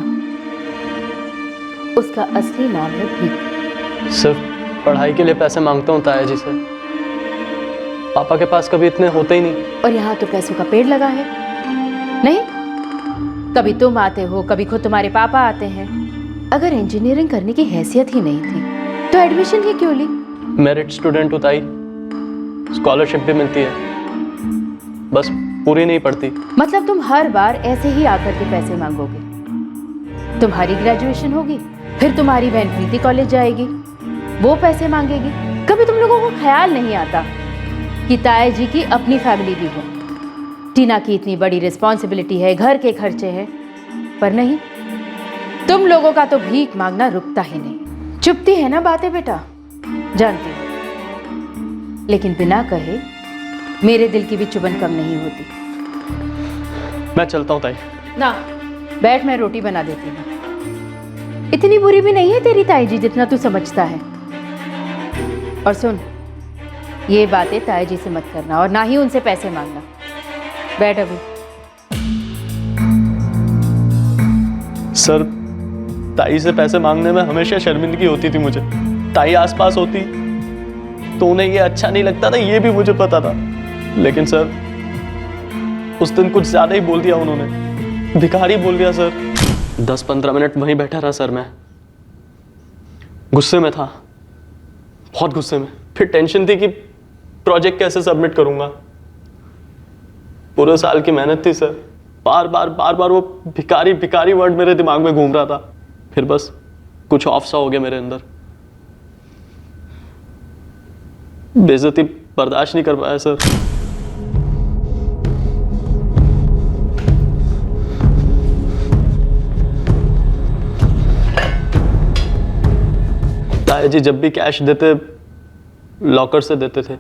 उसका असली नाम है भीख। सिर्फ पढ़ाई के लिए पैसे मांगता हूँ ताया जी से, पापा के पास कभी इतने होते ही नहीं। और यहाँ तो पैसों का पेड़ लगा है। नहीं, कभी तुम आते हो, कभी खुद तुम्हारे पापा आते हैं। अगर इंजीनियरिंग करने की हैसियत ही नहीं थी तो एडमिशन ही क्यों ली? मेरिट स्टूडेंट हूँ ताई, स्कॉलरशिप भी मिलती है, बस पूरी नहीं पड़ती। मतलब तुम हर बार ऐसे ही आकर के पैसे मांगोगे। तुम्हारी ग्रेजुएशन होगी, फिर तुम्हारी बहन प्रीति कॉलेज जाएगी, वो पैसे मांगेगी। कभी तुम लोगों को ख्याल नहीं आता कि ताया जी की अपनी फैमिली भी है, टीना की इतनी बड़ी रिस्पॉन्सिबिलिटी है, घर के खर्चे हैं। पर नहीं, तुम लोगों का तो भीख मांगना रुकता ही नहीं। चुपती है ना बातें बेटा, जानती हूँ, लेकिन बिना कहे मेरे दिल की भी चुभन कम नहीं होती। मैं चलता हूँ ताई। ना बैठ, मैं रोटी बना देती हूँ। इतनी बुरी भी नहीं है तेरी ताई जी जितना तू समझता है। और सुन, ये बातें ताई जी से मत करना, और ना ही उनसे पैसे मांगना। बैठ अभी। सर, ताई से पैसे मांगने में हमेशा शर्मिंदगी होती थी मुझे। ताई आसपास होती तो उन्हें ये अच्छा नहीं लगता था, ये भी मुझे पता था। लेकिन सर, उस दिन कुछ ज्यादा ही बोल दिया उन्होंने, भिखारी बोल दिया सर। 10-15 मिनट वहीं बैठा रहा सर, मैं गुस्से में था, बहुत गुस्से में। फिर टेंशन थी कि प्रोजेक्ट कैसे सबमिट करूंगा। पूरे साल की मेहनत थी सर। बार बार वो भिखारी भिखारी वर्ड मेरे दिमाग में घूम रहा था। फिर बस कुछ ऑफ सा हो गया मेरे अंदर। बेइज्जती बर्दाश्त नहीं कर पाया सर। ताया जी जब भी कैश देते लॉकर से देते थे।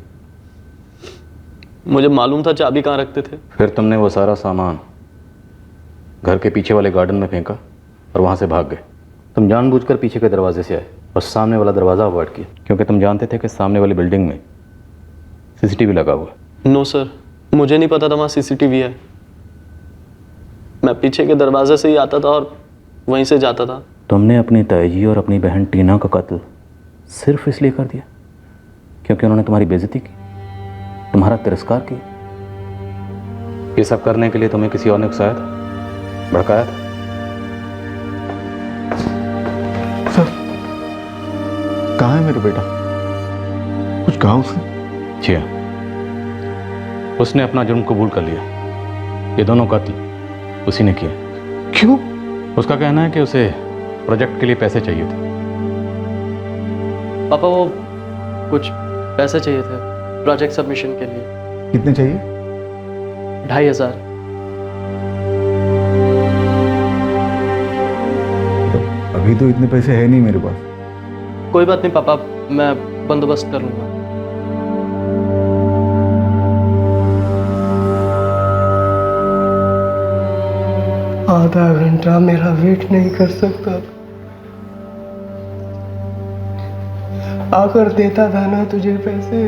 मुझे मालूम था चाबी कहाँ रखते थे। फिर तुमने वो सारा सामान घर के पीछे वाले गार्डन में फेंका और वहाँ से भाग गए। तुम जानबूझकर पीछे के दरवाजे से आए और सामने वाला दरवाज़ा अवॉइड किया, क्योंकि तुम जानते थे कि सामने वाली बिल्डिंग में सीसीटीवी लगा हुआ है। नो सर, मुझे नहीं पता था वहाँ सीसीटीवी है। मैं पीछे के दरवाजे से ही आता था और वहीं से जाता था। तुमने अपनी ताईजी और अपनी बहन टीना का कत्ल सिर्फ इसलिए कर दिया क्योंकि उन्होंने तुम्हारी बेइज्जती की, तुम्हारा तिरस्कार किया? ये सब करने के लिए तुम्हें किसी और ने उकसाया था, भड़काया था? सर, कहाँ है मेरा बेटा? कुछ कहा उसने? जी हाँ, उसने अपना जुर्म कबूल कर लिया। ये दोनों कत्ल उसी ने किया। क्यों? उसका कहना है कि उसे प्रोजेक्ट के लिए पैसे चाहिए थे। पापा वो कुछ पैसे चाहिए थे प्रोजेक्ट सबमिशन के लिए। कितने चाहिए? 2500। अभी तो इतने पैसे है नहीं मेरे पास। कोई बात नहीं पापा, मैं बंदोबस्त कर लूंगा। आधा घंटा मेरा वेट नहीं कर सकता। आकर देता था ना तुझे पैसे।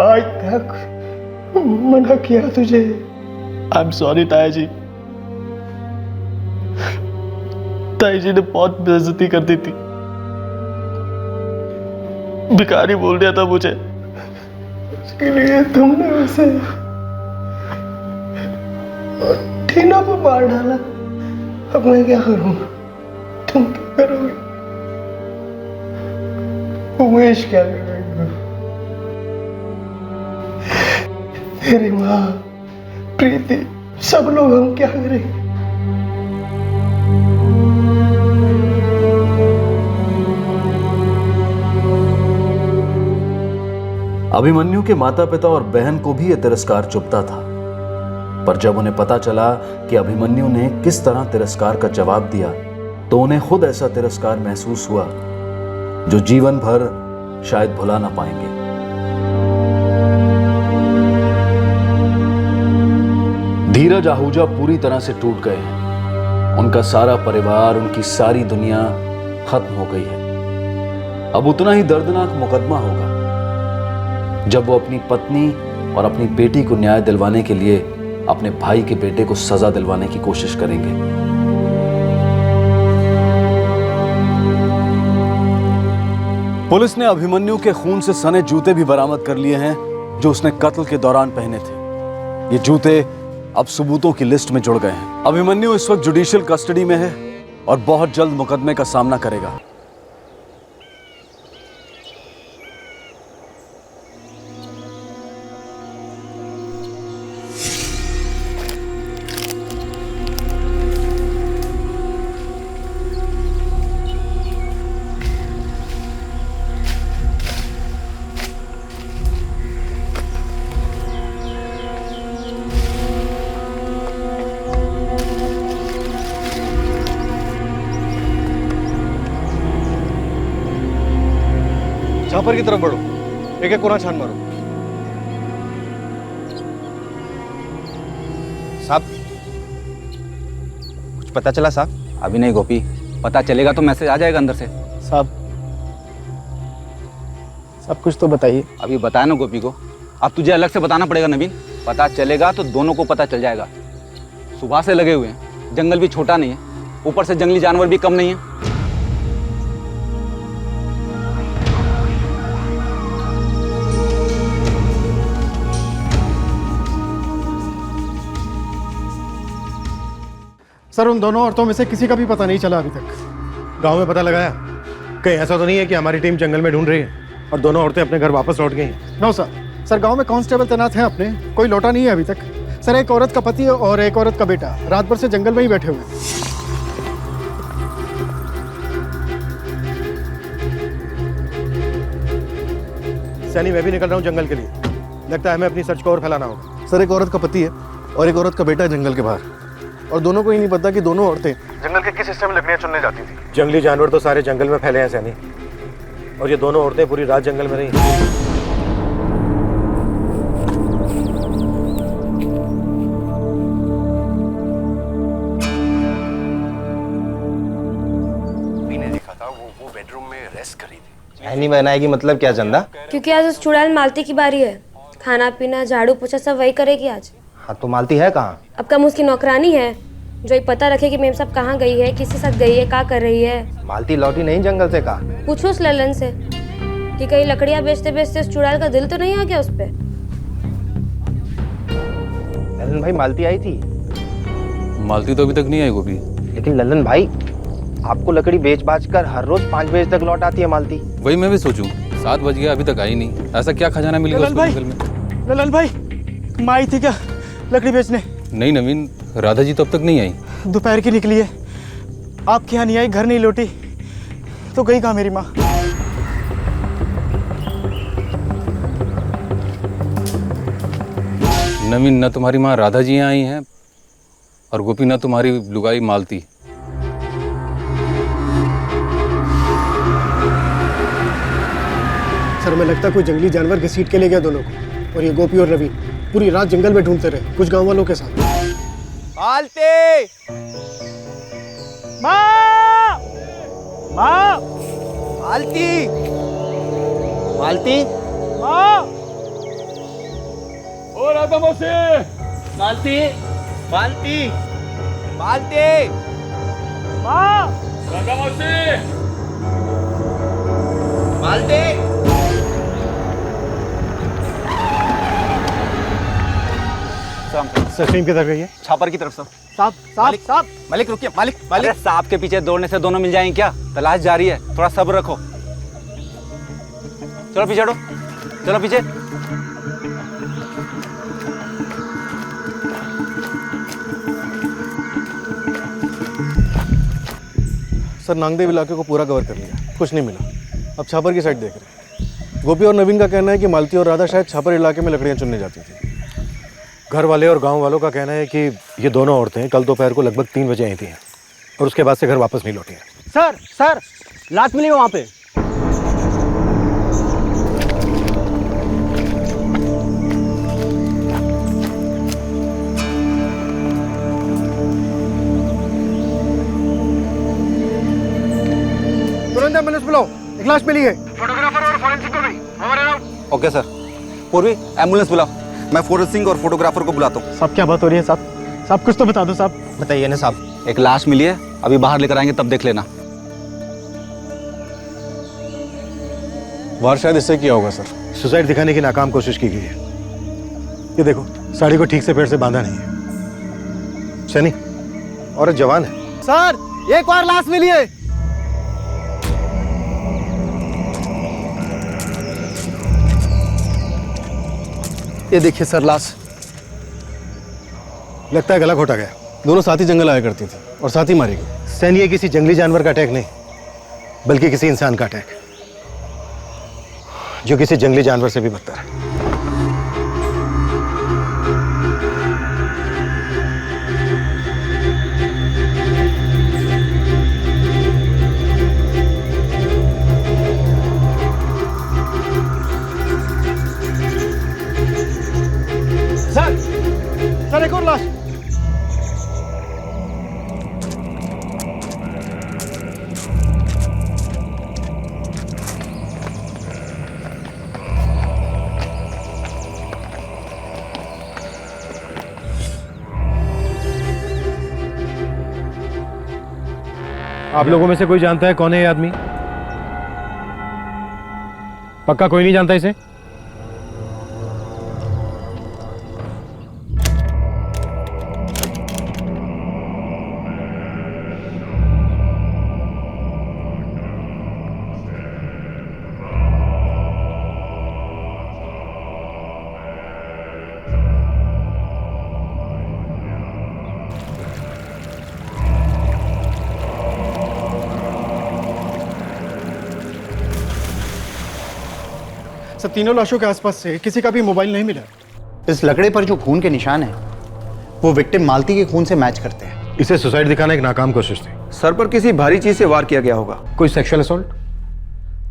आज तक मना किया तुझे। आई एम सॉरी ताया जी। ताई जी ने बहुत बेइज्जती कर दी थी। भिखारी बोल दिया था मुझे। उसके लिए तुमने उसे टीना को मार डाला। अब मैं क्या करूं? तुम क्या करोगे? उमेश क्या करेगा? तेरी माँ, प्रीति, सब लोग हम क्या करेंगे? अभिमन्यु के माता पिता और बहन को भी यह तिरस्कार चुभता था, पर जब उन्हें पता चला कि अभिमन्यु ने किस तरह तिरस्कार का जवाब दिया, तो उन्हें खुद ऐसा तिरस्कार महसूस हुआ जो जीवन भर शायद भुला ना पाएंगे। धीरज आहूजा पूरी तरह से टूट गए हैं। उनका सारा परिवार, उनकी सारी दुनिया खत्म हो गई है। अब उतना ही दर्दनाक मुकदमा होगा जब वो अपनी पत्नी और अपनी बेटी को न्याय दिलवाने के लिए अपने भाई के बेटे को सजा दिलवाने की कोशिश करेंगे। पुलिस ने अभिमन्यु के खून से सने जूते भी बरामद कर लिए हैं जो उसने कत्ल के दौरान पहने थे। ये जूते अब सबूतों की लिस्ट में जुड़ गए हैं। अभिमन्यु इस वक्त जुडिशियल कस्टडी में है और बहुत जल्द मुकदमे का सामना करेगा। झापर की तरफ बढ़ो, एक एक कोना छान मारो। साहब, कुछ पता चला साहब? अभी नहीं गोपी, पता चलेगा तो मैसेज आ जाएगा अंदर से। साहब, सब कुछ तो बताइए। अभी बताया ना गोपी को, अब तुझे अलग से बताना पड़ेगा नवीन। पता चलेगा तो दोनों को पता चल जाएगा। सुबह से लगे हुए हैं, जंगल भी छोटा नहीं है, ऊपर से जंगली जानवर भी कम नहीं है। सर, उन दोनों औरतों में से किसी का भी पता नहीं चला अभी तक। गांव में पता लगाया? कहीं ऐसा तो नहीं है कि हमारी टीम जंगल में ढूंढ रही है? और दोनों औरतें अपने घर वापस लौट गई हैं। नो सर, सर गांव में कांस्टेबल तैनात हैं अपने, कोई लौटा नहीं है अभी तक। सर एक औरत का पति और एक औरत का बेटा रात भर से जंगल में ही बैठे हुए हैं। सैनी मैं भी निकल रहा हूँ जंगल के लिए, लगता है हमें अपनी सर्च को और फैलाना होगा। सर एक औरत का पति है और एक औरत का बेटा है जंगल के बाहर, और दोनों को ही नहीं पता कि दोनों औरतें जंगल के किस हिस्से में लकड़ियां चुनने जाती थी। जंगली जानवर तो सारे जंगल में फैले हैं सैनी, और ये दोनों औरतें पूरी रात जंगल में रही। नहीं बनाएगी मतलब क्या चंदा? क्योंकि आज उस चुड़ैल मालती की बारी है, खाना पीना झाड़ू पोछा सब वही करेगी आज। हाँ तो मालती है कहाँ? अब कम उसकी नौकरानी है जो ये पता रखे कि मेम साहब कहाँ गई है, किसके साथ गई है, क्या कर रही है। मालती लौटी नहीं जंगल से? कहा पूछो उस ललन से कि कहीं लकड़ियाँ बेचते बेचते उस चुड़ैल का दिल तो नहीं आ गया उस पे। ललन भाई मालती आई थी? मालती तो अभी तक नहीं आई गोपी। लेकिन ललन भाई आपको लकड़ी बेच बाच कर हर रोज 5 बजे तक लौट आती है मालती। वही मैं भी सोचूं, 7 बज गया अभी तक आई नहीं। ऐसा क्या खजाना मिलेगा उसको जंगल में? ललन भाई माँ आई थी क्या लकड़ी बेचने? नहीं नवीन, राधा जी तो अब तक नहीं आई। दोपहर की निकली है, आपके यहाँ नहीं आई, घर नहीं लौटी, तो गई कहाँ मेरी माँ? नवीन, न तुम्हारी माँ राधा जी यहाँ आई हैं और गोपी न तुम्हारी लुगाई मालती। सर हमें लगता है कोई जंगली जानवर घसीट के ले गया दोनों को, और ये गोपी और रवि पूरी रात जंगल में ढूंढते रहे कुछ गांव वालों के साथ। मालती! माँ! माँ! मालती! मालती! माँ! ओ राधा मौसी! मालती! मालती! मालती! माँ! राधा मौसी! मालती! सर टीम किधर गई है? छापर की तरफ सर। साहब साहब साहब! मालिक रुकिए, मालिक मालिक सांप के पीछे दौड़ने से दोनों मिल जाएंगे क्या? तलाश जारी है, थोड़ा सब्र रखो। चलो पीछे हटो, चलो पीछे। सर नांगदेव इलाके को पूरा कवर कर लिया, कुछ नहीं मिला। अब छापर की साइड देख रहे हैं। गोपी और नवीन का कहना है कि मालती और राधा शायद छापर इलाके में लकड़ियां चुनने जाती थी। घर वाले और गांव वालों का कहना है कि ये दोनों औरतें कल दोपहर को लगभग 3 बजे आई थी और उसके बाद से घर वापस नहीं लौटी हैं। सर सर लात मिली वहाँ पे। तुरंत एम्बुलेंस बुलाओ, एक लाश मिली है। फोटोग्राफर और फॉरेंसिक को भी। Okay sir. पूर्वी एम्बुलेंस बुलाओ, मैं फोरेंसिक और फोटोग्राफर को बुलाता हूँ। साहब क्या बात हो रही है साहब? साहब कुछ तो बता दो साहब। बताइए ना साहब। एक लाश मिली है, अभी बाहर लेकर आएंगे तब देख लेना। वार शायद इससे किया होगा सर। सुसाइड दिखाने की नाकाम कोशिश की गई है। ये देखो साड़ी को ठीक से पेड़ से बांधा नहीं है। सैनी औरत जवान है। सर एक और लाश मिली है। ये देखिए सर लाश। लगता है गला घोटा गया। दोनों साथ ही जंगल आया करती थी और साथ ही मारी गई। सैनी ये किसी जंगली जानवर का अटैक नहीं, बल्कि किसी इंसान का अटैक, जो किसी जंगली जानवर से भी बदतर है। सर एक और लाश। आप लोगों में से कोई जानता है कौन है ये आदमी? पक्का कोई नहीं जानता इसे? सर तीनों लाशों के आसपास से किसी का भी मोबाइल नहीं मिला। इस लकड़े पर जो खून के निशान हैं वो विक्टिम मालती के खून से मैच करते हैं। इसे सुसाइड दिखाना एक नाकाम कोशिश थी। सर पर किसी भारी चीज से वार किया गया होगा। कोई सेक्सुअल असॉल्ट?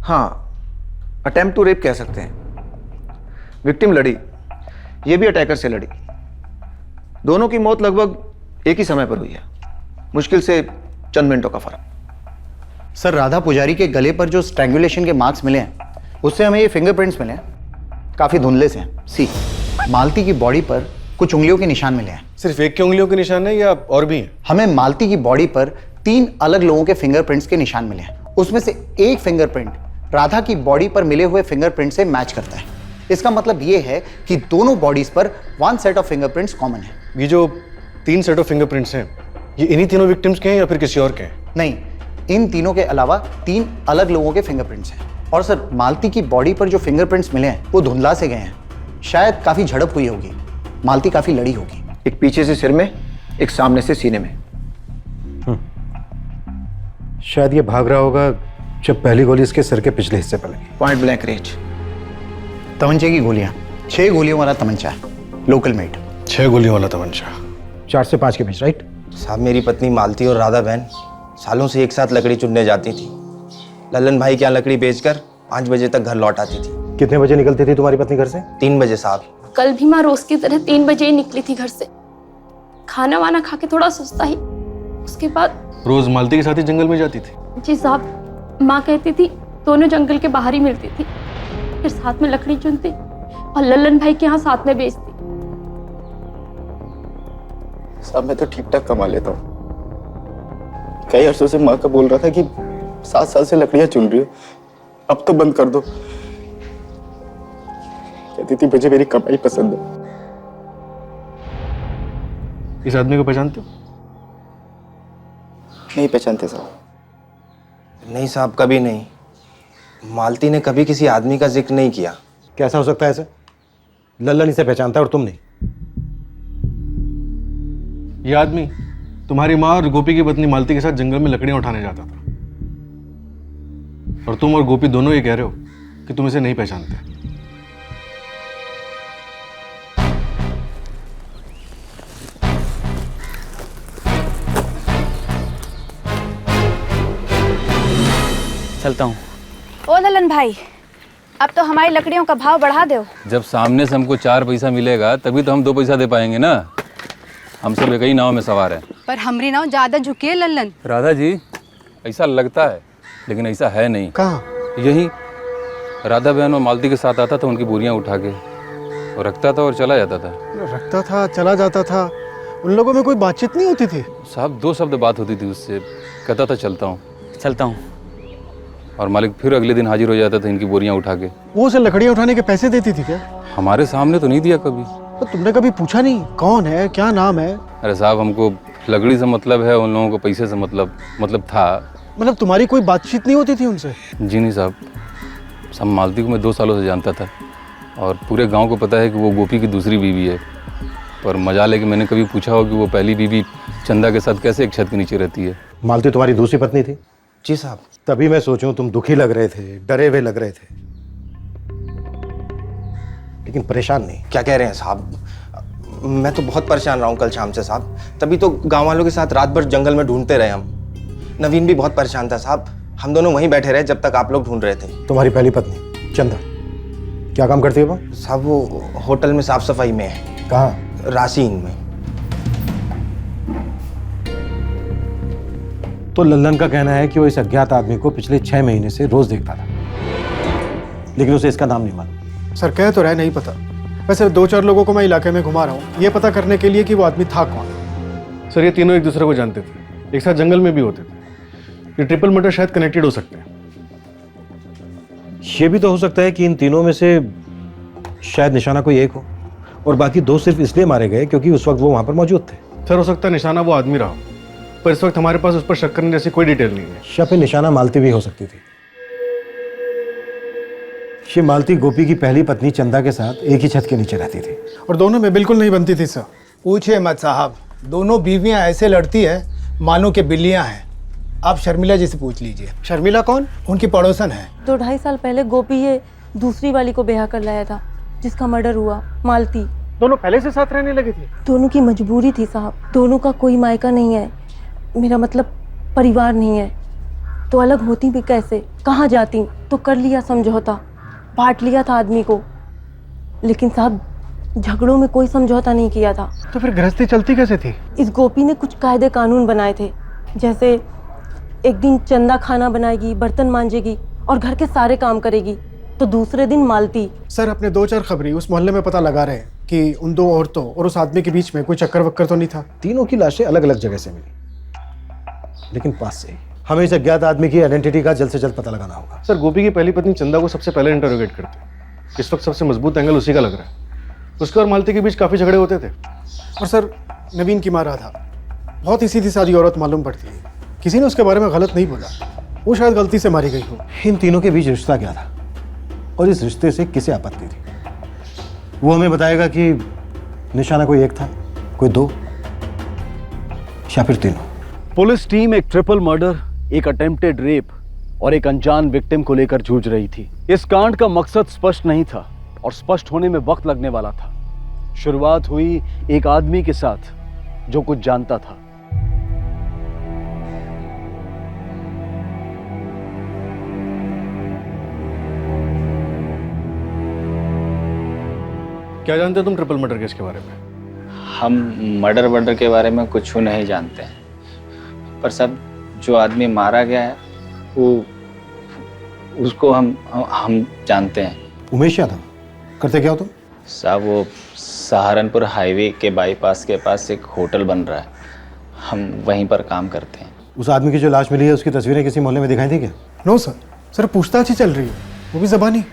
हाँ, अटेम्प्ट टू रेप कह सकते हैं। विक्टिम लड़ी, ये भी अटैकर से लड़ी। दोनों की मौत लगभग एक ही समय पर हुई है, मुश्किल से चंद मिनटों का फर्क। सर राधा पुजारी के गले पर जो स्ट्रैंगुलेशन के मार्क्स मिले हैं उससे हमें ये फिंगरप्रिंट्स मिले हैं, काफी धुंधले से हैं। सी मालती की बॉडी पर कुछ उंगलियों के निशान मिले हैं। सिर्फ एक की उंगलियों के निशान है या और भी हैं? हमें मालती की बॉडी पर 3 अलग लोगों के फिंगरप्रिंट्स के निशान मिले हैं। उसमें से एक फिंगरप्रिंट राधा की बॉडी पर मिले हुए फिंगरप्रिंट से मैच करता है। इसका मतलब ये है कि दोनों बॉडीज पर 1 सेट ऑफ फिंगरप्रिंट्स कॉमन है। ये जो 3 सेट ऑफ फिंगरप्रिंट्स हैं ये इन्हीं तीनों विक्टिम्स के हैं या फिर किसी और के हैं? नहीं, इन तीनों के अलावा 3 अलग लोगों के फिंगरप्रिंट्स हैं। और सर मालती की बॉडी पर जो फिंगरप्रिंट्स मिले हैं वो धुंधला से गए हैं। शायद काफी झड़प हुई होगी, मालती काफी लड़ी होगी। एक पीछे से सिर में, एक सामने से सीने में। शायद ये भाग रहा होगा जब पहली गोली इसके सिर के पिछले हिस्से पर लगी। Point blank range. तमंचे की गोलियां, 6 गोलियों वाला तमंचा, लोकल मेड। 6 गोलियों वाला तमंचा, 4 से 5 के बीच, राइट? साहब मेरी पत्नी मालती और राधा बहन सालों से एक साथ लकड़ी चुनने जाती थी। लल्लन भाई के यहाँ लकड़ी बेचकर 5 बजे तक घर लौट आती थी। कितने बजे निकलती थी तुम्हारी पत्नी घर से? 3 बजे साहब। कल भी माँ रोज की तरह 3 बजे ही निकली थी घर से। खाना वाना खा के थोड़ा सुस्ता ही, उसके बाद रोज मालती के साथ ही जंगल में जाती थी? जी साहब, माँ कहती थी दोनों जंगल के बाहर ही मिलती थी, फिर साथ में लकड़ी चुनती और लल्लन भाई के यहाँ साथ में बेचती। साहब मैं तो ठीक ठाक कमा लेता हूँ। कई अरसों से माँ का बोल रहा था कि 7 साल से लकड़ियां चुन रही हो, अब तो बंद कर दो। कहती थी मुझे मेरी कमाई पसंद है। इस आदमी को पहचानते हो? नहीं पहचानते साहब। नहीं साहब, कभी नहीं। मालती ने कभी किसी आदमी का जिक्र नहीं किया। कैसा हो सकता है ऐसे? लल्लन इसे पहचानता है और तुम नहीं। ये आदमी तुम्हारी माँ और गोपी की पत्नी मालती के साथ जंगल में लकड़ियां उठाने जाता था, और तुम और गोपी दोनों ये कह रहे हो कि तुम इसे नहीं पहचानते। चलता हूँ। ओ ललन भाई, अब तो हमारी लकड़ियों का भाव बढ़ा दो। जब सामने से हमको 4 पैसा मिलेगा तभी तो हम 2 पैसा दे पाएंगे ना। हम सब एक ही नाव में सवार हैं। पर हमरी नाव ज्यादा झुकी है ललन। राधा जी, ऐसा लगता है लेकिन ऐसा है नहीं। कहाँ? यही राधा बहन और मालती के साथ आता था, उनकी बोरियां उठा के और रखता था और चला जाता था। रखता था, चला जाता था। उन लोगों में कोई बातचीत नहीं होती थी? साहब 2 शब्द बात होती थी उससे, कहता था चलता हूँ। चलता हूँ। और मालिक फिर अगले दिन हाजिर हो जाता था इनकी बोरियां उठा के। वो उसे लकड़ियां उठाने के पैसे देती थी क्या? हमारे सामने तो नहीं दिया कभी। तो तुमने कभी पूछा नहीं कौन है, क्या नाम है? अरे साहब, हमको लकड़ी से मतलब है, उन लोगों को पैसे से मतलब था। मतलब तुम्हारी कोई बातचीत नहीं होती थी उनसे? जी नहीं साहब, सब मालती को मैं 2 सालों से जानता था और पूरे गांव को पता है कि वो गोपी की दूसरी बीवी है। पर मजाल है कि मैंने कभी पूछा हो कि वो पहली बीवी चंदा के साथ कैसे एक छत के नीचे रहती है। मालती तुम्हारी दूसरी पत्नी थी? जी साहब। तभी मैं सोचूं तुम दुखी लग रहे थे, डरे हुए लग रहे थे, लेकिन परेशान नहीं। क्या कह रहे हैं साहब? मैं तो बहुत परेशान रहा हूँ कल शाम से साहब। तभी तो गांव वालों के साथ रात भर जंगल में ढूंढते रहे हम। नवीन भी बहुत परेशान था साहब। हम दोनों वहीं बैठे रहे जब तक आप लोग ढूंढ रहे थे। तुम्हारी पहली पत्नी चंदा क्या काम करती है वो? साहब वो होटल में साफ सफाई में है। कहाँ? रासीन में। तो लल्लन का कहना है कि वो इस अज्ञात आदमी को पिछले 6 महीने से रोज देखता था, लेकिन उसे इसका नाम नहीं मालूम। सर कह तो रहा है नहीं पता। वैसे 2-4 लोगों को मैं इलाके में घुमा रहा हूँ ये पता करने के लिए कि वो आदमी था कौन। सर ये तीनों एक दूसरे को जानते थे, एक साथ जंगल में भी होते थे। ये ट्रिपल मर्डर शायद कनेक्टेड हो सकते हैं। ये भी तो हो सकता है कि इन तीनों में से शायद निशाना कोई एक हो और बाकी 2 सिर्फ इसलिए मारे गए क्योंकि उस वक्त वो वहां पर मौजूद थे। सर हो सकता है निशाना वो आदमी रहा हो, पर इस वक्त हमारे पास उस पर शक करने जैसी कोई डिटेल नहीं है। या फिर निशाना मालती भी हो सकती थी। ये मालती गोपी की पहली पत्नी चंदा के साथ एक ही छत के नीचे रहती थी और दोनों में बिल्कुल नहीं बनती थी। सर पूछिए मत साहब, दोनों बीवियां ऐसे लड़ती है मानो के बिल्लियां हैं। आप शर्मिला जी से पूछ लीजिए। शर्मिला कौन? उनकी पड़ोसन है। 2-2.5 साल पहले गोपी ये दूसरी वाली को ब्याह कर लाया था जिसका मर्डर हुआ, मालती। दोनों पहले से साथ रहने लगे थे? दोनों की मजबूरी थी साहब, दोनों का कोई मायका नहीं है, मेरा मतलब परिवार नहीं है, तो अलग होती भी कैसे, कहाँ जाती? तो कर लिया समझौता, बांट लिया था आदमी को, लेकिन साहब झगड़ों में कोई समझौता नहीं किया था। तो फिर गृहस्थी चलती कैसे थी? इस गोपी ने कुछ कायदे कानून बनाए थे, जैसे एक दिन चंदा खाना बनाएगी, बर्तन मांजेगी और घर के सारे काम करेगी, तो दूसरे दिन मालती। सर अपने 2-4 खबरी उस मोहल्ले में पता लगा रहे हैं कि उन 2 औरतों और उस आदमी के बीच में कोई चक्कर वक्कर तो नहीं था। तीनों की लाशें अलग अलग जगह से मिली, लेकिन पास से ही। हमें इस अज्ञात आदमी की आइडेंटिटी का जल्द से जल्द पता लगाना होगा। सर गोपी की पहली पत्नी चंदा को सबसे पहले इंटरोगेट करते हैं, इस वक्त सबसे मजबूत एंगल उसी का लग रहा है। उसके और मालती के बीच काफी झगड़े होते थे। और सर नवीन की माँ राधा बहुत ही सीधी सादी औरत मालूम पड़ती है, किसी ने उसके बारे में गलत नहीं बोला, वो शायद गलती से मारी गई हो। इन तीनों के बीच रिश्ता क्या था और इस रिश्ते से किसे आपत्ति थी, वो हमें बताएगा कि निशाना कोई एक था, कोई 2 या फिर 3। पुलिस टीम एक ट्रिपल मर्डर, एक अटेम्प्टेड रेप और एक अनजान विक्टिम को लेकर जूझ रही थी। इस कांड का मकसद स्पष्ट नहीं था और स्पष्ट होने में वक्त लगने वाला था। शुरुआत हुई एक आदमी के साथ जो कुछ जानता था। क्या जानते हो तुम ट्रिपल मर्डर केस के बारे में? हम मर्डर के बारे में कुछ नहीं जानते हैं, पर सब जो आदमी मारा गया है वो उसको हम जानते हैं। उमेश यादव, करते क्या हो तुम? साहब वो सहारनपुर हाईवे के बाईपास के पास एक होटल बन रहा है, हम वहीं पर काम करते हैं। उस आदमी की जो लाश मिली है उसकी तस्वीरें किसी मोहल्ले में दिखाई थी क्या? नो सर, सर पूछताछ ही चल रही है, वो भी ज़बानी।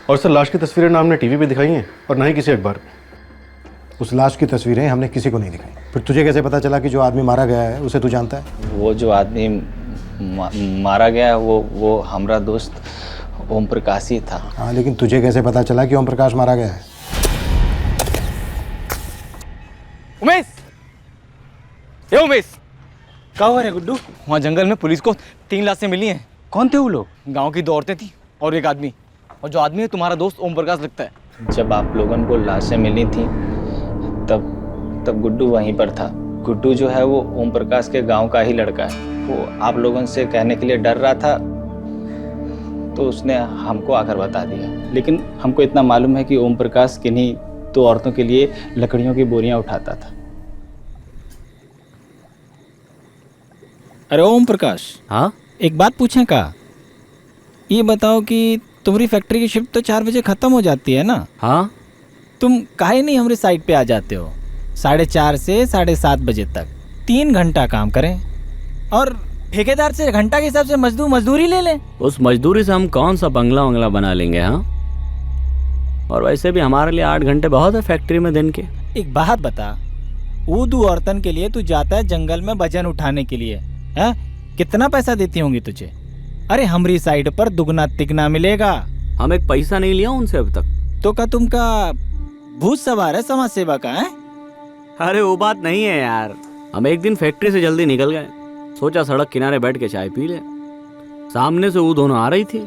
और सर लाश की तस्वीरें ना हमने टीवी पे दिखाई हैं और ना ही किसी अखबार में। उस लाश की तस्वीरें हमने किसी को नहीं दिखाई। फिर तुझे कैसे पता चला कि जो आदमी मारा गया है उसे तू जानता है? वो जो आदमी मारा गया है वो हमारा दोस्त ओम प्रकाश ही था। हाँ, लेकिन तुझे कैसे पता चला कि ओम प्रकाश मारा गया है? उमेश, ये उमेश, क्या हुआ रे गुड्डू? वहाँ जंगल में पुलिस को 3 लाशें मिली हैं। कौन थे वो लोग? गांव की 2 औरतें थी और एक आदमी, और जो आदमी है तुम्हारा दोस्त ओम प्रकाश लगता है। जब आप लोगों को लाशें मिली थी तब गुड्डू वहीं पर था। गुड्डू जो है वो ओम प्रकाश के गांव का ही लड़का है। वो आप लोगों से कहने के लिए डर रहा था तो उसने हमको आकर बता दिया, लेकिन हमको इतना मालूम है कि ओम प्रकाश किन्हीं 2 औरतों के लिए लकड़ियों की बोरियां उठाता था। अरे ओम प्रकाश, हाँ एक बात पूछें का? ये बताओ कि तुम्हारी फैक्ट्री की शिफ्ट तो 4 बजे खत्म हो जाती है ना? हाँ। तुम काहे नहीं हमारे साइट पे आ जाते हो? 4:30 से 7:30 बजे तक 3 घंटा काम करें और ठेकेदार से घंटा के हिसाब से मजदूरी ले लें। उस मजदूरी से हम कौन सा बंगला बना लेंगे? हाँ, और वैसे भी हमारे लिए 8 घंटे बहुत है फैक्ट्री में दिन के। एक बात बता, वो 2 औरतन के लिए तू जाता है जंगल में वजन उठाने के लिए, है? कितना पैसा देती होंगी तुझे? अरे हमारी साइड पर दुगना तिगना मिलेगा। हम एक पैसा नहीं लिया उनसे अब तक। तो क्या तुमका भूत सवार है समाज सेवा का? है अरे वो बात नहीं है यार, हम एक दिन फैक्ट्री से जल्दी निकल गए, सोचा सड़क किनारे बैठ के चाय पी ले। सामने से वो दोनों आ रही थी।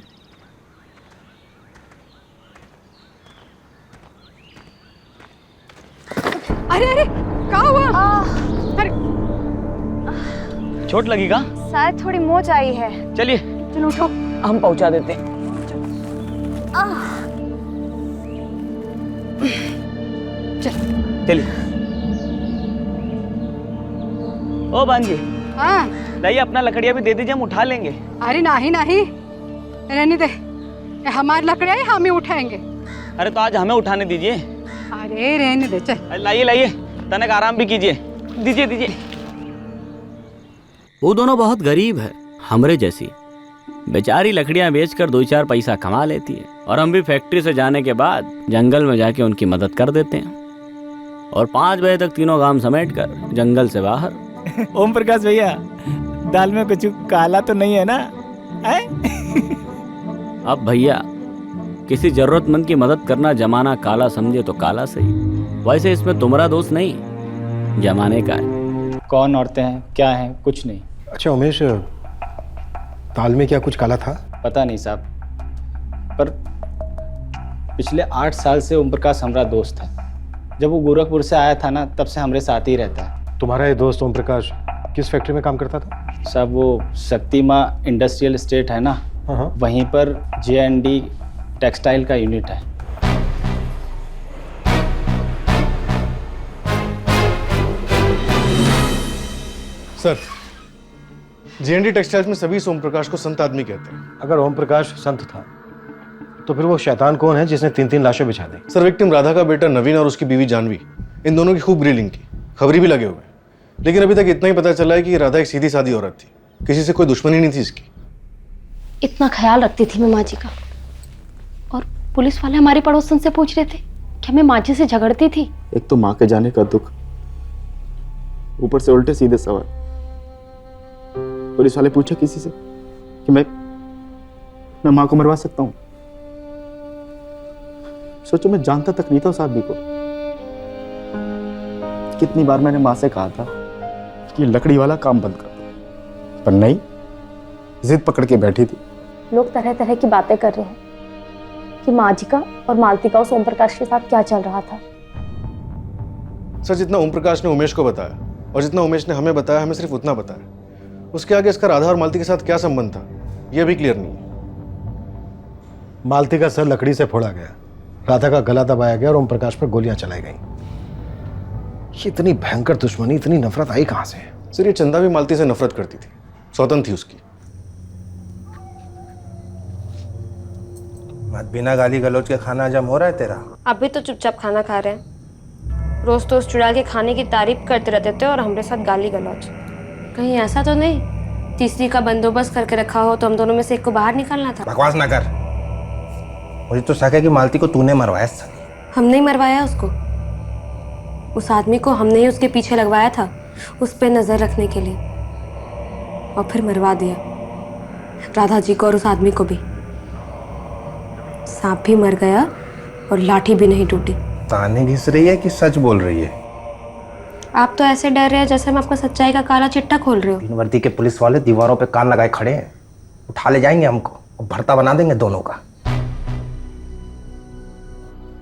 अरे क्या हुआ? अरे चोट लगी का? शायद थोड़ी मोच आई है। चलिए चलो उठो, हम पहुंचा देते हैं। चलिए। ओ बांजी, हाँ लाइए अपना लकड़ियाँ भी दे दीजिए, हम उठा लेंगे। अरे नहीं नहीं, रहने दे, हमारी लकड़ियाँ ही हम ही उठाएंगे। अरे तो आज हमें उठाने दीजिए। अरे रहने दे, चल। लाइए तनक आराम भी कीजिए, दीजिए। वो दोनों बहुत गरीब है, हमरे जैसी। बेचारी लकड़ियां बेचकर 2-4 पैसा कमा लेती है और हम भी फैक्ट्री से जाने के बाद जंगल में जाके उनकी मदद कर देते हैं और 5 बजे तक तीनों काम समेट कर जंगल से बाहर। ओम प्रकाश भैया, दाल में कुछ काला तो नहीं है ना? अब भैया, किसी जरूरतमंद की मदद करना जमाना काला समझे तो काला सही, वैसे इसमें तुम्हारा दोस्त नहीं, जमाने का है। कौन औरतें हैं, क्या हैं? कुछ नहीं। अच्छा उमेश, दाल में क्या कुछ काला था? पता नहीं साहब, पर पिछले 8 साल से ओम प्रकाश हमारा दोस्त है। जब वो गोरखपुर से आया था ना, तब से हमारे साथ ही रहता है। तुम्हारा ये दोस्त ओम प्रकाश किस फैक्ट्री में काम करता था? सब वो शक्तिमा इंडस्ट्रियल एस्टेट है ना, हाँ। वहीं पर J&D टेक्सटाइल का यूनिट है। सर, J&D टेक्सटाइल्स में सभी ओम प्रकाश को संत आदमी कहते हैं। अगर ओम प्रकाश संत था तो फिर वो शैतान कौन है जिसने 3-3 लाशें बिछा दी? सर, विक्टिम राधा का बेटा नवीन और उसकी बीवी जानवी, इन दोनों की खूब ग्रिलिंग की, खबरी भी लगे हुए हैं। लेकिन अभी तक इतना ही पता चला है कि राधा एक सीधी सादी औरत थी, किसी से कोई दुश्मनी नहीं थी इसकी। इतना ख्याल रखती थी मैं माँ जी का, और पुलिस वाले हमारे पड़ोसन से पूछ रहे थे कि मैं माँ जी से झगड़ती थी। एक तो माँ के जाने का दुख, ऊपर से उल्टे सीधे सवाल। पुलिस वाले पूछा किसी से कि मैं माँ को मरवा सकता हूँ? सोचो, मैं जानता तक नहीं था उस आदमी को। कितनी बार मैंने माँ से कहा था कि लकड़ी वाला काम बंद कर दो, पर नहीं, जिद पकड़ के बैठी थी। लोग तरह तरह की बातें कर रहे हैं कि माँ जी का और मालती का उस ओम प्रकाश के साथ क्या चल रहा था। सर, जितना ओम प्रकाश ने उमेश को बताया और जितना उमेश ने हमें बताया, हमें सिर्फ उतना पता है। उसके आगे इसका राधा और मालती के साथ क्या संबंध था, यह भी क्लियर नहीं है। मालती का सर लकड़ी से फोड़ा गया, राधा का गला दबाया गया और ओम प्रकाश पर गोलियां चलाई गईं। ये इतनी भयंकर दुश्मनी, इतनी नफरत आई कहां से? सर, ये चंदा भी मालती से नफरत करती थी, स्वतंत्र थी उसकी। बिना गाली गलौज के खाना हजम हो रहा है तेरा? अभी तो चुपचाप खाना खा रहे हैं। रोज तो उस चुड़ैल के खाने की तारीफ करते रहते थे और हमारे साथ गाली गलौज। कहीं ऐसा तो नहीं तीसरी का बंदोबस्त करके रखा हो तो हम दोनों में से एक को बाहर निकालना था? बकवास ना कर। मुझे तो शक है कि मालती को तूने मरवाया। हम नहीं मरवाया उसको, उस आदमी को हमने ही उसके पीछे लगवाया था उस पर नजर रखने के लिए, और फिर मरवा दिया राधा जी को और उस आदमी को भी। सांप भी मर गया और लाठी भी नहीं टूटी। ताने घिस रही है कि सच बोल रही है? आप तो ऐसे डर रहे हैं जैसे हम आपका सच्चाई का काला चिट्ठा खोल रहे हो। तीन वर्दी के पुलिस वाले दीवारों पे कान लगाए खड़े हैं, उठा ले जाएंगे हमको और भरता बना देंगे दोनों का।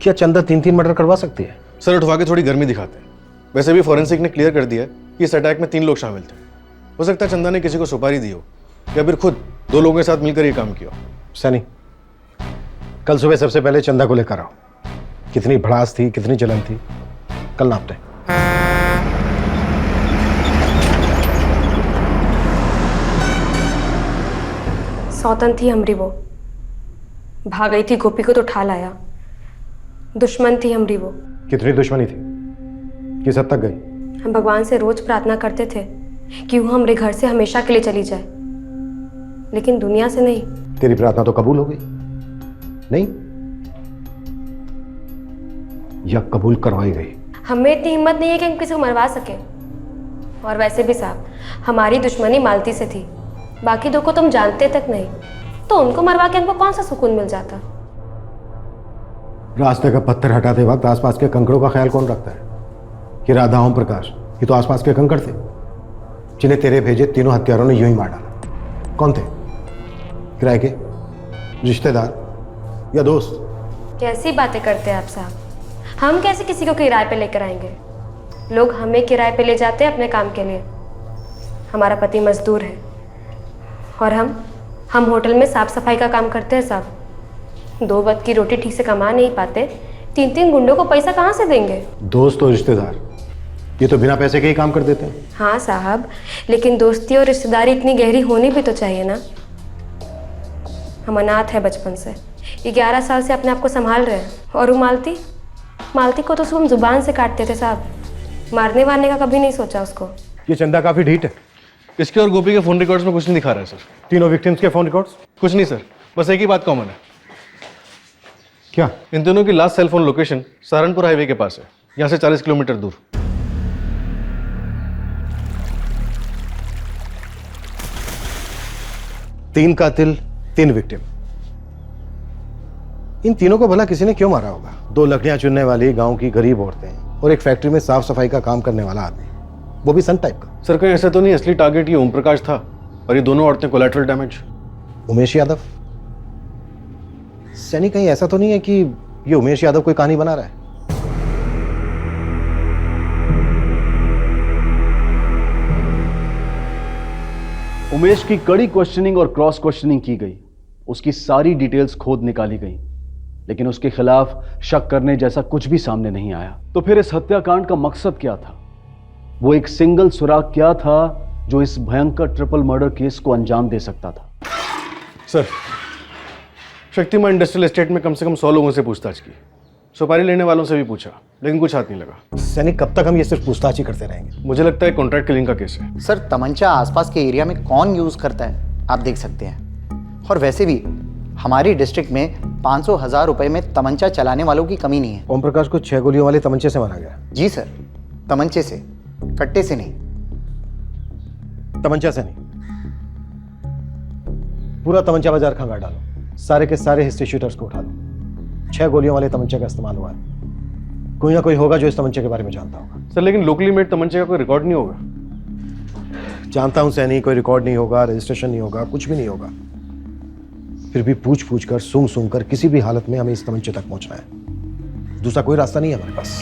क्या चंदा 3-3 मर्डर करवा सकती है? सर, उठवा के थोड़ी गर्मी दिखाते हैं। वैसे भी फॉरेंसिक ने क्लियर कर दिया है कि इस अटैक में 3 लोग शामिल थे। हो सकता है चंदा ने किसी को सुपारी दी हो या फिर खुद 2 लोगों के साथ मिलकर ये काम किया। सनी, कल सुबह सबसे पहले चंदा को लेकर आओ। कितनी भड़ास थी, कितनी जलन थी, कल नापते हैं। सौतन थी हमरी वो, भाग गई थी गोपी को तो उठा लाया। दुश्मन थी हमरी वो। कितनी दुश्मनी थी, किस हद तक गई? हम भगवान से रोज प्रार्थना करते थे कि वो हमारे घर से हमेशा के लिए चली जाए, लेकिन दुनिया से नहीं। तेरी प्रार्थना तो कबूल हो गई नहीं, या कबूल करवाई गई? हमें इतनी हिम्मत नहीं है कि हम किसी को मरवा सके। और वैसे भी साहब, हमारी दुश्मनी मालती से थी, बाकी दो को तुम जानते तक नहीं, तो उनको मरवा के हमको कौन सा सुकून मिल जाता। रास्ते का पत्थर हटाते वक्त आसपास के कंकड़ों का ख्याल कौन रखता है? कि राधा ओम प्रकाश ये तो आसपास के कंकड़ थे जिन्हें तेरे भेजे तीनों हत्यारों ने यूं ही मार डाला। कौन थे? किराए के, रिश्तेदार या दोस्त? कैसी बातें करते हैं आप साहब, हम कैसे किसी को किराए पे लेकर आएंगे? लोग हमें किराए पे ले जाते हैं अपने काम के लिए। हमारा पति मजदूर है और हम होटल में साफ सफाई का काम करते हैं साहब। 2 वक्त की रोटी ठीक से कमा नहीं पाते, 3-3 गुंडों को पैसा कहाँ से देंगे? दोस्त और रिश्तेदार ये तो बिना पैसे के ही काम कर देते हैं। हाँ साहब, लेकिन दोस्ती और रिश्तेदारी इतनी गहरी होनी भी तो चाहिए ना। हम अनाथ है बचपन से, 11 साल से अपने आप को संभाल रहे हैं। और वो मालती को तो हम जुबान से काटते थे साहब, मारने वारने का कभी नहीं सोचा उसको। ये चंदा काफी ढीठ है। इसके और गोपी के फोन रिकॉर्ड्स में कुछ नहीं दिखा रहा है सर। तीनों विक्टिम्स के फोन रिकॉर्ड्स? कुछ नहीं सर, बस एक ही बात कॉमन है। क्या? इन दोनों की last cell phone location Saharanpur highway के पास है, यहाँ से 40 किलोमीटर दूर। तीन कातिल, 3 विक्टिम। इन तीनों को भला किसी ने क्यों मारा होगा? 2 लकड़ियां चुनने वाली गांव की गरीब औरतें और एक फैक्ट्री में साफ सफाई का काम करने वाला आदमी, वो भी संत टाइप का। सर, कहीं ऐसा तो नहीं असली टारगेट ये ओम प्रकाश था और ये दोनों औरतें कोलैटरल डैमेज? उमेश यादव? सैनी, कहीं ऐसा तो नहीं है कि ये उमेश यादव कोई कहानी बना रहा है? उमेश की कड़ी क्वेश्चनिंग और क्रॉस क्वेश्चनिंग की गई, उसकी सारी डिटेल्स खोद निकाली गई, लेकिन उसके खिलाफ शक करने जैसा कुछ भी सामने नहीं आया। तो फिर इस हत्याकांड का मकसद क्या था? वो एक सिंगल सुराग क्या था जो इस भयंकर ट्रिपल मर्डर केस को अंजाम दे सकता था? सर, शक्तिमान इंडस्ट्रियल एस्टेट में कम से कम 100 लोगों से पूछताछ की, सुपारी लेने वालों से भी पूछा, लेकिन कुछ हाथ नहीं लगा। सैनिक, कब तक हम ये सिर्फ पूछताछ ही करते रहेंगे? मुझे लगता है कॉन्ट्रैक्ट किलिंग का केस है। सर, तमंचा आसपास के एरिया में कौन यूज करता है आप देख सकते हैं। और वैसे भी हमारी डिस्ट्रिक्ट में 500,000 रुपए में तमंचा चलाने वालों की कमी नहीं है। ओम प्रकाश को 6 गोलियों वाले तमंचे से मारा गया। जी सर, तमंचे से, कट्टे से नहीं। तमंचा से नहीं, पूरा तमंचा बाजार खंगाल डालो, सारे के सारे हिस्ट्री शूटर्स को उठा लो। 6 गोलियों वाले तमंचे का इस्तेमाल हुआ है। कोई ना कोई होगा जो इस तमंचे के बारे में जानता होगा। सर, लेकिन लोकली मेड तमंचे का कोई रिकॉर्ड नहीं होगा। जानता हूं सैनी, कोई रिकॉर्ड नहीं होगा, रजिस्ट्रेशन नहीं होगा, कुछ भी नहीं होगा। फिर भी पूछ पूछ कर, सूंघ सूंघ कर किसी भी हालत में हमें इस तमंचे तक पहुंचना है। दूसरा कोई रास्ता नहीं है हमारे पास।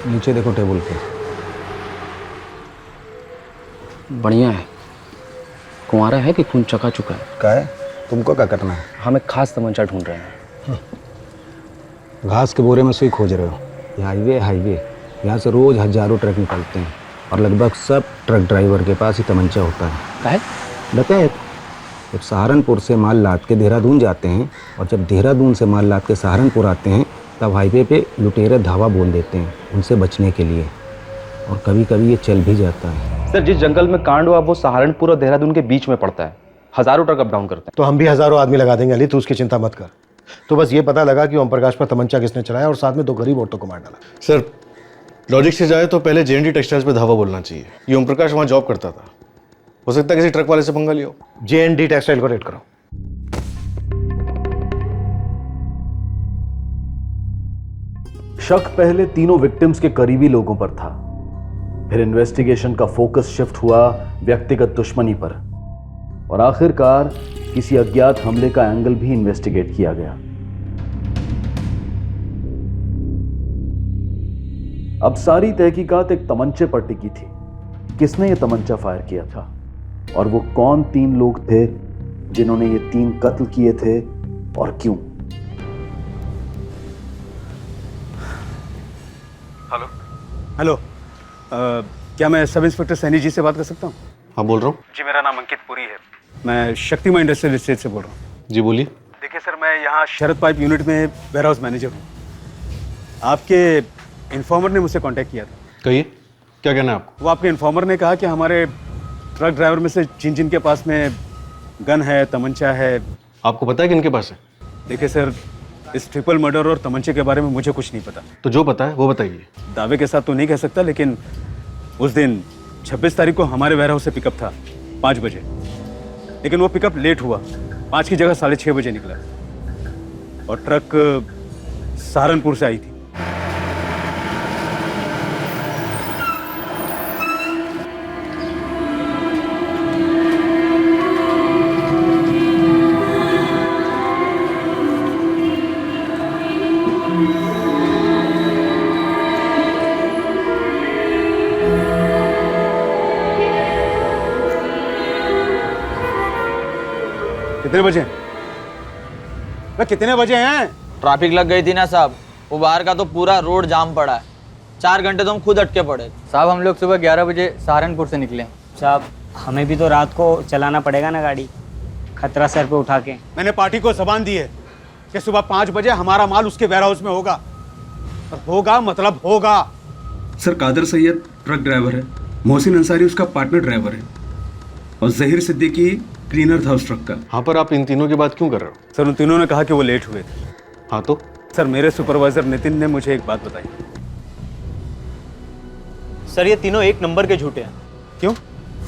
नीचे देखो टेबल पे। बढ़िया है। कुंवारा है कि खून चका चुका है? क्या है? तुमको क्या करना है? हम एक खास तमंचा ढूंढ रहे हैं। घास के बोरे में सुई खोज रहे हो? ये हाईवे यहाँ से रोज हजारों ट्रक निकलते हैं और लगभग सब ट्रक ड्राइवर के पास ही तमंचा होता है। क्या है? बताए, जब सहारनपुर से माल लाद के देहरादून जाते हैं और जब देहरादून से माल लाद के सहारनपुर आते हैं तब हाईवे पे लुटेरे धावा बोल देते हैं उनसे बचने के लिए, और कभी कभी ये चल भी जाता है। सर, जिस जंगल में कांड हुआ वो सहारनपुर और देहरादून के बीच में पड़ता है। हजारों ट्रक अप डाउन करते हैं। तो हम भी हजारों आदमी लगा देंगे अली, तू उसकी चिंता मत कर। तो बस ये पता लगा कि ओम प्रकाश पर तमंचा किसने चलाया और साथ में 2 गरीब औरतों को मार डाला। सर, लॉजिक से जाए तो पहले JNT टेक्सटाइल्स पे धावा बोलना चाहिए। ये ओम प्रकाश वहाँ जॉब करता था, हो सकता है किसी ट्रक वाले से पंगा लिया हो। JNT टेक्सटाइल को रेड करो। शक पहले तीनों विक्टिम्स के करीबी लोगों पर था, फिर इन्वेस्टिगेशन का फोकस शिफ्ट हुआ व्यक्तिगत दुश्मनी पर, और आखिरकार किसी अज्ञात हमले का एंगल भी इन्वेस्टिगेट किया गया। अब सारी तहकीकात एक तमंचे पर टिकी थी। किसने यह तमंचा फायर किया था और वो कौन 3 लोग थे जिन्होंने ये 3 कत्ल किए थे और क्यों? हेलो, क्या मैं सब इंस्पेक्टर सैनी जी से बात कर सकता हूँ? हाँ, बोल रहा हूँ। जी, मेरा नाम अंकित पुरी है। मैं शक्तिमान इंडस्ट्रियल एस्टेट से बोल रहा हूँ। जी बोलिए। देखिए सर, मैं यहाँ शरद पाइप यूनिट में वेयर हाउस मैनेजर हूँ। आपके इन्फॉर्मर ने मुझसे कांटेक्ट किया था। कहिए, क्या कहना है आपको? वो आपके इन्फॉर्मर ने कहा कि हमारे ट्रक ड्राइवर में से जिन के पास में गन है, तमंचा है। आपको पता है कि इनके पास है? देखिए सर, इस ट्रिपल मर्डर और तमंचे के बारे में मुझे कुछ नहीं पता। तो जो पता है वो बताइए। दावे के साथ तो नहीं कह सकता, लेकिन उस दिन 26 तारीख को हमारे वेयर हाउस से पिकअप था 5 बजे, लेकिन वो पिकअप लेट हुआ। 5 की जगह 6:30 बजे निकला और ट्रक सहारनपुर से आई थी। कितने बजे? कितने बजे हैं? ट्रैफिक लग गई थी ना साहब, वो बाहर का तो पूरा रोड जाम पड़ा है। 4 घंटे तो हम खुद अटके पड़े। साहब, हम लोग सुबह 11 बजे सहारनपुर से निकले। साहब, हमें भी तो रात को चलाना पड़ेगा ना गाड़ी, खतरा सर पे उठा के। मैंने पार्टी को जबान दी है कि सुबह 5 बजे हमारा माल उसके वेयर हाउस में होगा, और होगा मतलब होगा। Sir, Kadar Syed truck driver है, मोहसिन अंसारी उसका पार्टनर ड्राइवर है, और जहीर सिद्दीकी क्लीनर था उस ट्रक का। हाँ, पर आप इन तीनों की बात क्यों कर रहे हो? सर, उन तीनों ने कहा कि वो लेट हुए थे। हाँ तो? सर, मेरे सुपरवाइजर नितिन ने मुझे एक बात बताई। सर, ये तीनों 1 नंबर के झूठे हैं। क्यों?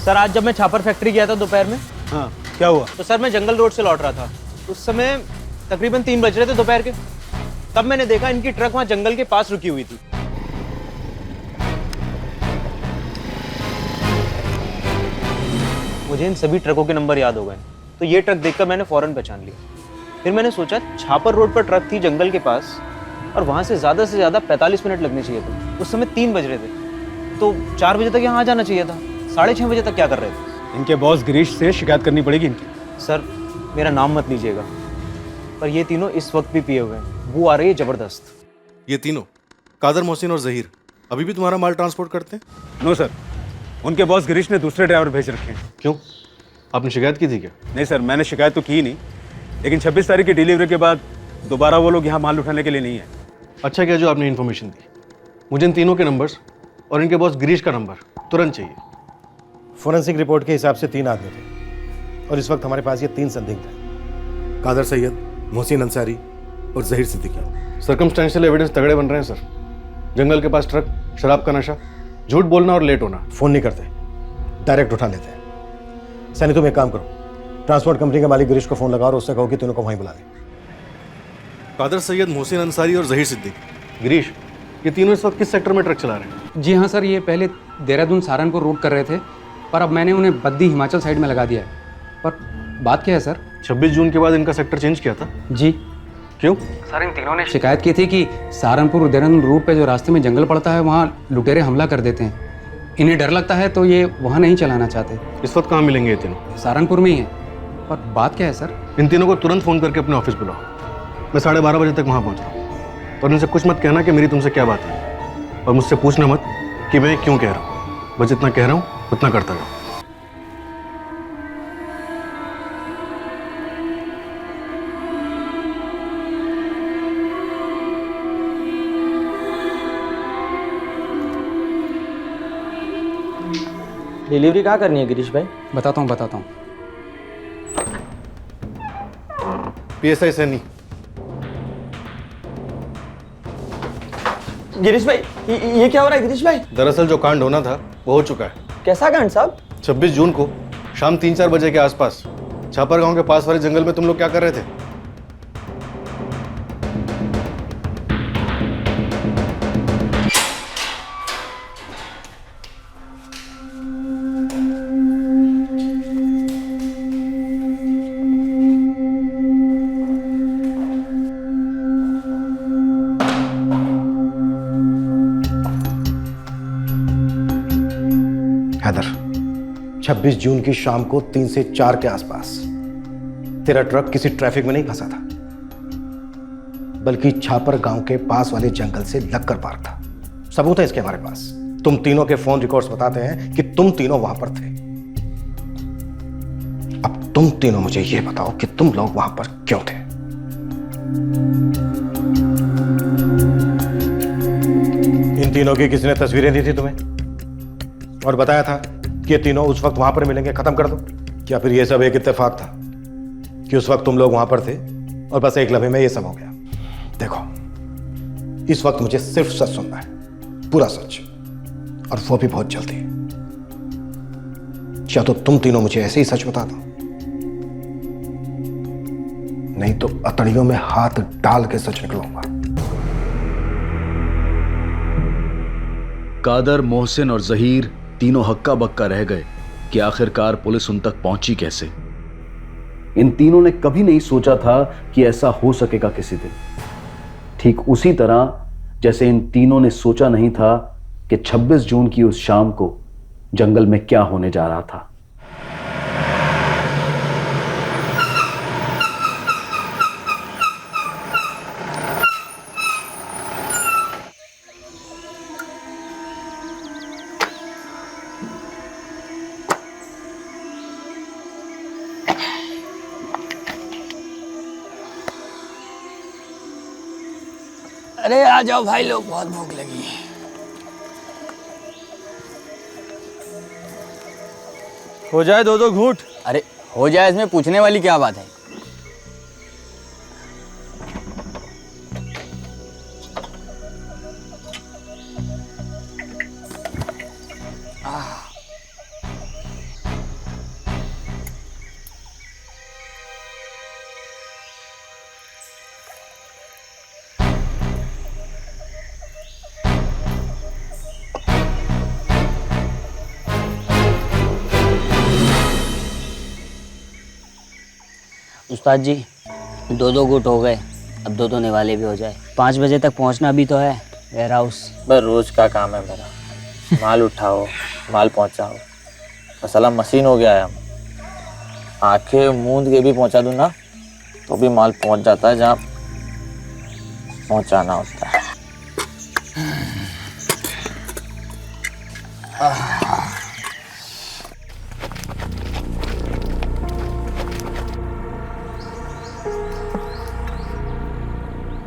सर, आज जब मैं छापर फैक्ट्री गया था दोपहर में। हाँ, क्या हुआ? तो सर, मैं जंगल रोड से लौट रहा था उस समय तकरीबन 3 बज रहे थे दोपहर के। तब मैंने देखा इनकी ट्रक वहां जंगल के पास रुकी हुई थी। मुझे इन सभी ट्रकों के नंबर याद हो गए, तो ये ट्रक देखकर मैंने फौरन पहचान लिया। फिर मैंने सोचा छापर रोड पर ट्रक थी जंगल के पास, और वहां से ज्यादा 45 मिनट लगने चाहिए थे। उस समय 3 बज रहे थे, तो 4 बजे तक यहाँ आ जाना चाहिए था। 6:30 बजे तक क्या कर रहे थे? इनके बॉस गिरीश से शिकायत करनी पड़ेगी इनकी। सर, मेरा नाम मत लीजिएगा, पर ये तीनों इस वक्त भी पिए हुए हैं। वो आ रही है जबरदस्त। ये तीनों कादर, मोहसिन और जहीर अभी भी तुम्हारा माल ट्रांसपोर्ट करते हैं? नो सर, उनके बॉस गिरीश ने दूसरे ड्राइवर भेज रखे हैं। क्यों, आपने शिकायत की थी क्या? नहीं सर, मैंने शिकायत तो की नहीं, लेकिन 26 तारीख की डिलीवरी के बाद दोबारा वो लोग यहाँ माल उठाने के लिए नहीं है। अच्छा किया जो आपने इन्फॉर्मेशन दी। मुझे इन तीनों के नंबर्स और इनके बॉस गिरीश का नंबर तुरंत चाहिए। फोरेंसिक रिपोर्ट के हिसाब से 3 आदमी थे और इस वक्त हमारे पास ये 3 संदिग्ध हैं, कादर सैयद, मोहसिन अंसारी और जहीर सिद्दीकी। सर्कमस्टेंशियल एविडेंस तगड़े बन रहे हैं सर। जंगल के पास ट्रक, शराब का नशा, झूठ बोलना और लेट होना। फ़ोन नहीं करते, डायरेक्ट उठा लेते हैं। सैनी तुम एक काम करो, ट्रांसपोर्ट कंपनी के मालिक गिरीश को फ़ोन लगाओ और उससे कहो कि तीनों को वहीं बुला ले। कादर सैयद, मोहसिन अंसारी और जहीर सिद्दीकी। गिरीश, ये तीनों इस वक्त किस सेक्टर में ट्रक चला रहे हैं? जी हाँ सर, ये पहले देहरादून सहारनपुर रूट कर रहे थे, पर अब मैंने उन्हें बद्दी हिमाचल साइड में लगा दिया है। पर बात क्या है सर? 26 जून के बाद इनका सेक्टर चेंज किया था? जी। क्यों? सर, इन तीनों ने शिकायत की थी कि सहारनपुर देहरादून रूट पे जो रास्ते में जंगल पड़ता है वहाँ लुटेरे हमला कर देते हैं। इन्हें डर लगता है तो ये वहाँ नहीं चलाना चाहते। इस वक्त कहाँ मिलेंगे ये तीनों? सहारनपुर में ही है। पर बात क्या है सर? इन तीनों को तुरंत फ़ोन करके अपने ऑफिस बुलाओ। मैं 12:30 बजे तक वहाँ पहुँच रहा हूँ। और इनसे कुछ मत कहना कि मेरी तुमसे क्या बात है, और मुझसे पूछना मत कि मैं क्यों कह रहा हूँ। बस जितना कह रहा हूँ उतना करता जाओ। डिलीवरी कहाँ करनी है गिरीश भाई? बताता हूँ। PSI सैनी। गिरीश भाई, ये क्या हो रहा है गिरीश भाई? दरअसल जो कांड होना था वो हो चुका है। कैसा कांड साहब? 26 जून को शाम 3-4 बजे के आसपास छापर गांव के पास वाले जंगल में तुम लोग क्या कर रहे थे? हैदर, 26 जून की शाम को 3 से 4 के आसपास तेरा ट्रक किसी ट्रैफिक में नहीं फंसा था, बल्कि छापर गांव के पास वाले जंगल से लगकर पार्क था। सबूत है इसके हमारे पास। तुम तीनों के फोन रिकॉर्ड्स बताते हैं कि तुम तीनों वहां पर थे। अब तुम तीनों मुझे यह बताओ कि तुम लोग वहां पर क्यों थे? इन तीनों की किसी ने तस्वीरें दी थी तुम्हें और बताया था कि ये तीनों उस वक्त वहां पर मिलेंगे, खत्म कर दो? क्या फिर ये सब एक इत्तेफाक था कि उस वक्त तुम लोग वहां पर थे और बस एक लम्हे में ये सब हो गया? देखो, इस वक्त मुझे सिर्फ सच सुनना है, पूरा सच, और वो भी बहुत जल्दी। या तो तुम तीनों मुझे ऐसे ही सच बता दो, नहीं तो अतड़ियों में हाथ डाल के सच निकलूंगा। कादर, मोहसिन और जहीर तीनों हक्का बक्का रह गए कि आखिरकार पुलिस उन तक पहुंची कैसे। इन तीनों ने कभी नहीं सोचा था कि ऐसा हो सकेगा किसी दिन। ठीक उसी तरह जैसे इन तीनों ने सोचा नहीं था कि 26 जून की उस शाम को जंगल में क्या होने जा रहा था। अरे आ जाओ भाई लोग, बहुत भूख लगी है। हो जाए 2-2 घूंट। अरे हो जाए, इसमें पूछने वाली क्या बात है? उस्ताद जी 2 गुट हो गए, अब 2 होने वाले भी हो जाए। 5 बजे तक पहुंचना भी तो है वेयर हाउस। बस रोज का काम है मेरा, माल उठाओ माल पहुंचाओ, मसाला मशीन हो गया है। हम आंखें मूंद के भी पहुंचा दूं ना तो भी माल पहुंच जाता है जहाँ पहुंचाना होता है।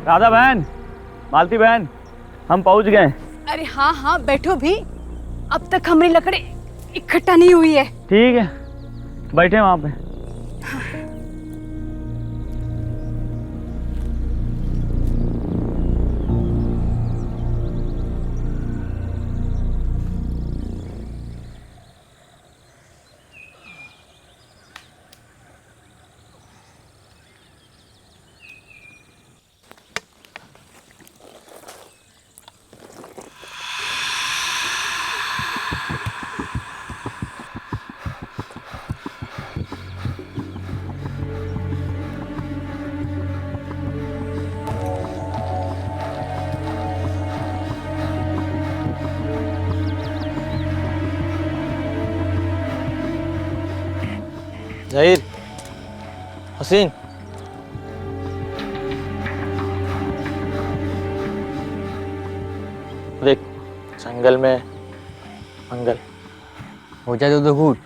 राधा बहन, मालती बहन, हम पहुंच गए। अरे हाँ हाँ बैठो भी, अब तक हमारी लकड़ी इकट्ठा नहीं हुई है। ठीक है, बैठे वहां पे। जहीर, हसीन, देख जंगल में मंगल हो जाए तो घूट।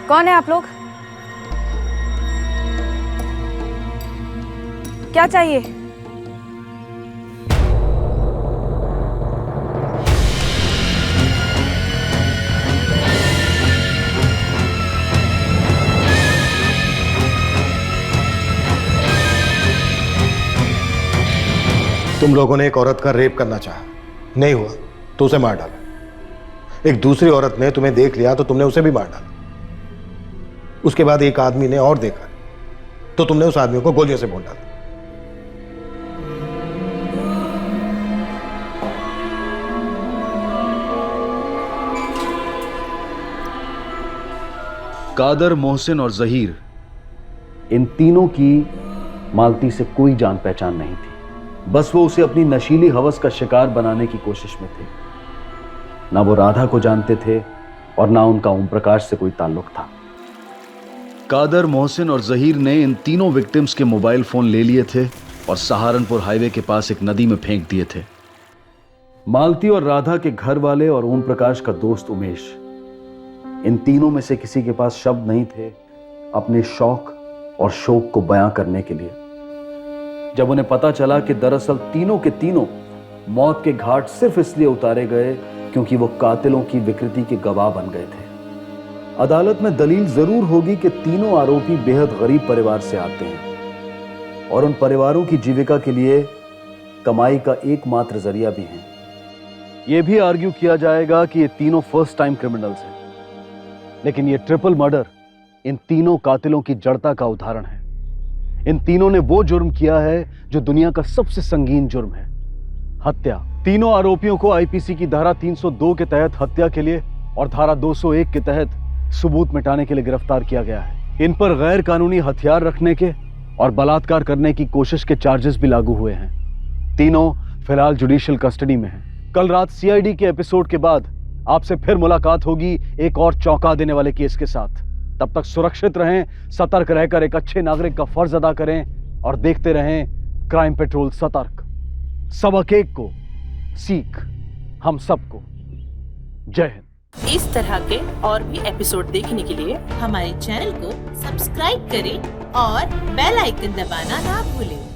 कौन है आप लोग? क्या चाहिए? तुम लोगों ने एक औरत का रेप करना चाहा, नहीं हुआ तो उसे मार डाला। एक दूसरी औरत ने तुम्हें देख लिया तो तुमने उसे भी मार डाला। उसके बाद एक आदमी ने और देखा तो तुमने उस आदमी को गोलियों से भून डाला। कादर, मोहसिन और जहीर, इन तीनों की मालती से कोई जान पहचान नहीं थी। बस वो उसे अपनी नशीली हवस का शिकार बनाने की कोशिश में थे। ना वो राधा को जानते थे और ना उनका ओम प्रकाश से कोई ताल्लुक था। कादर, मोहसिन और जहीर ने इन तीनों विक्टिम्स के मोबाइल फोन ले लिए थे और सहारनपुर हाईवे के पास एक नदी में फेंक दिए थे। मालती और राधा के घर वाले और ओम प्रकाश का दोस्त उमेश, इन तीनों में से किसी के पास शब्द नहीं थे अपने शौक और शोक को बयां करने के लिए। जब उन्हें पता चला कि दरअसल तीनों के तीनों मौत के घाट सिर्फ इसलिए उतारे गए क्योंकि वो कातिलों की विकृति के गवाह बन गए थे। अदालत में दलील जरूर होगी कि तीनों आरोपी बेहद गरीब परिवार से आते हैं और उन परिवारों की जीविका के लिए कमाई का एकमात्र जरिया भी हैं। यह भी आर्ग्यू किया जाएगा कि ये तीनों फर्स्ट टाइम क्रिमिनल्स हैं, लेकिन ये ट्रिपल मर्डर इन तीनों कातिलों की जड़ता का उदाहरण है। इन तीनों ने वो जुर्म किया है जो दुनिया का सबसे संगीन जुर्म है, हत्या। तीनों आरोपियों को आईपीसी की धारा 302 के तहत हत्या के लिए और धारा 201 के तहत सबूत मिटाने के लिए गिरफ्तार किया गया है। इन पर गैर कानूनी हथियार रखने के और बलात्कार करने की कोशिश के चार्जेस भी लागू हुए हैं। तीनों फिलहाल जुडिशियल कस्टडी में हैं। कल रात सीआईडी के एपिसोड के बाद आपसे फिर मुलाकात होगी एक और चौंका देने वाले केस के साथ। तब तक सुरक्षित रहें, सतर्क रहकर एक अच्छे नागरिक का फर्ज अदा करें और देखते रहें क्राइम पेट्रोल सतर्क। सबक एक को सीख हम सबको। जय हिंद। इस तरह के और भी एपिसोड देखने के लिए हमारे चैनल को सब्सक्राइब करें और बेल आइकन दबाना ना भूलें।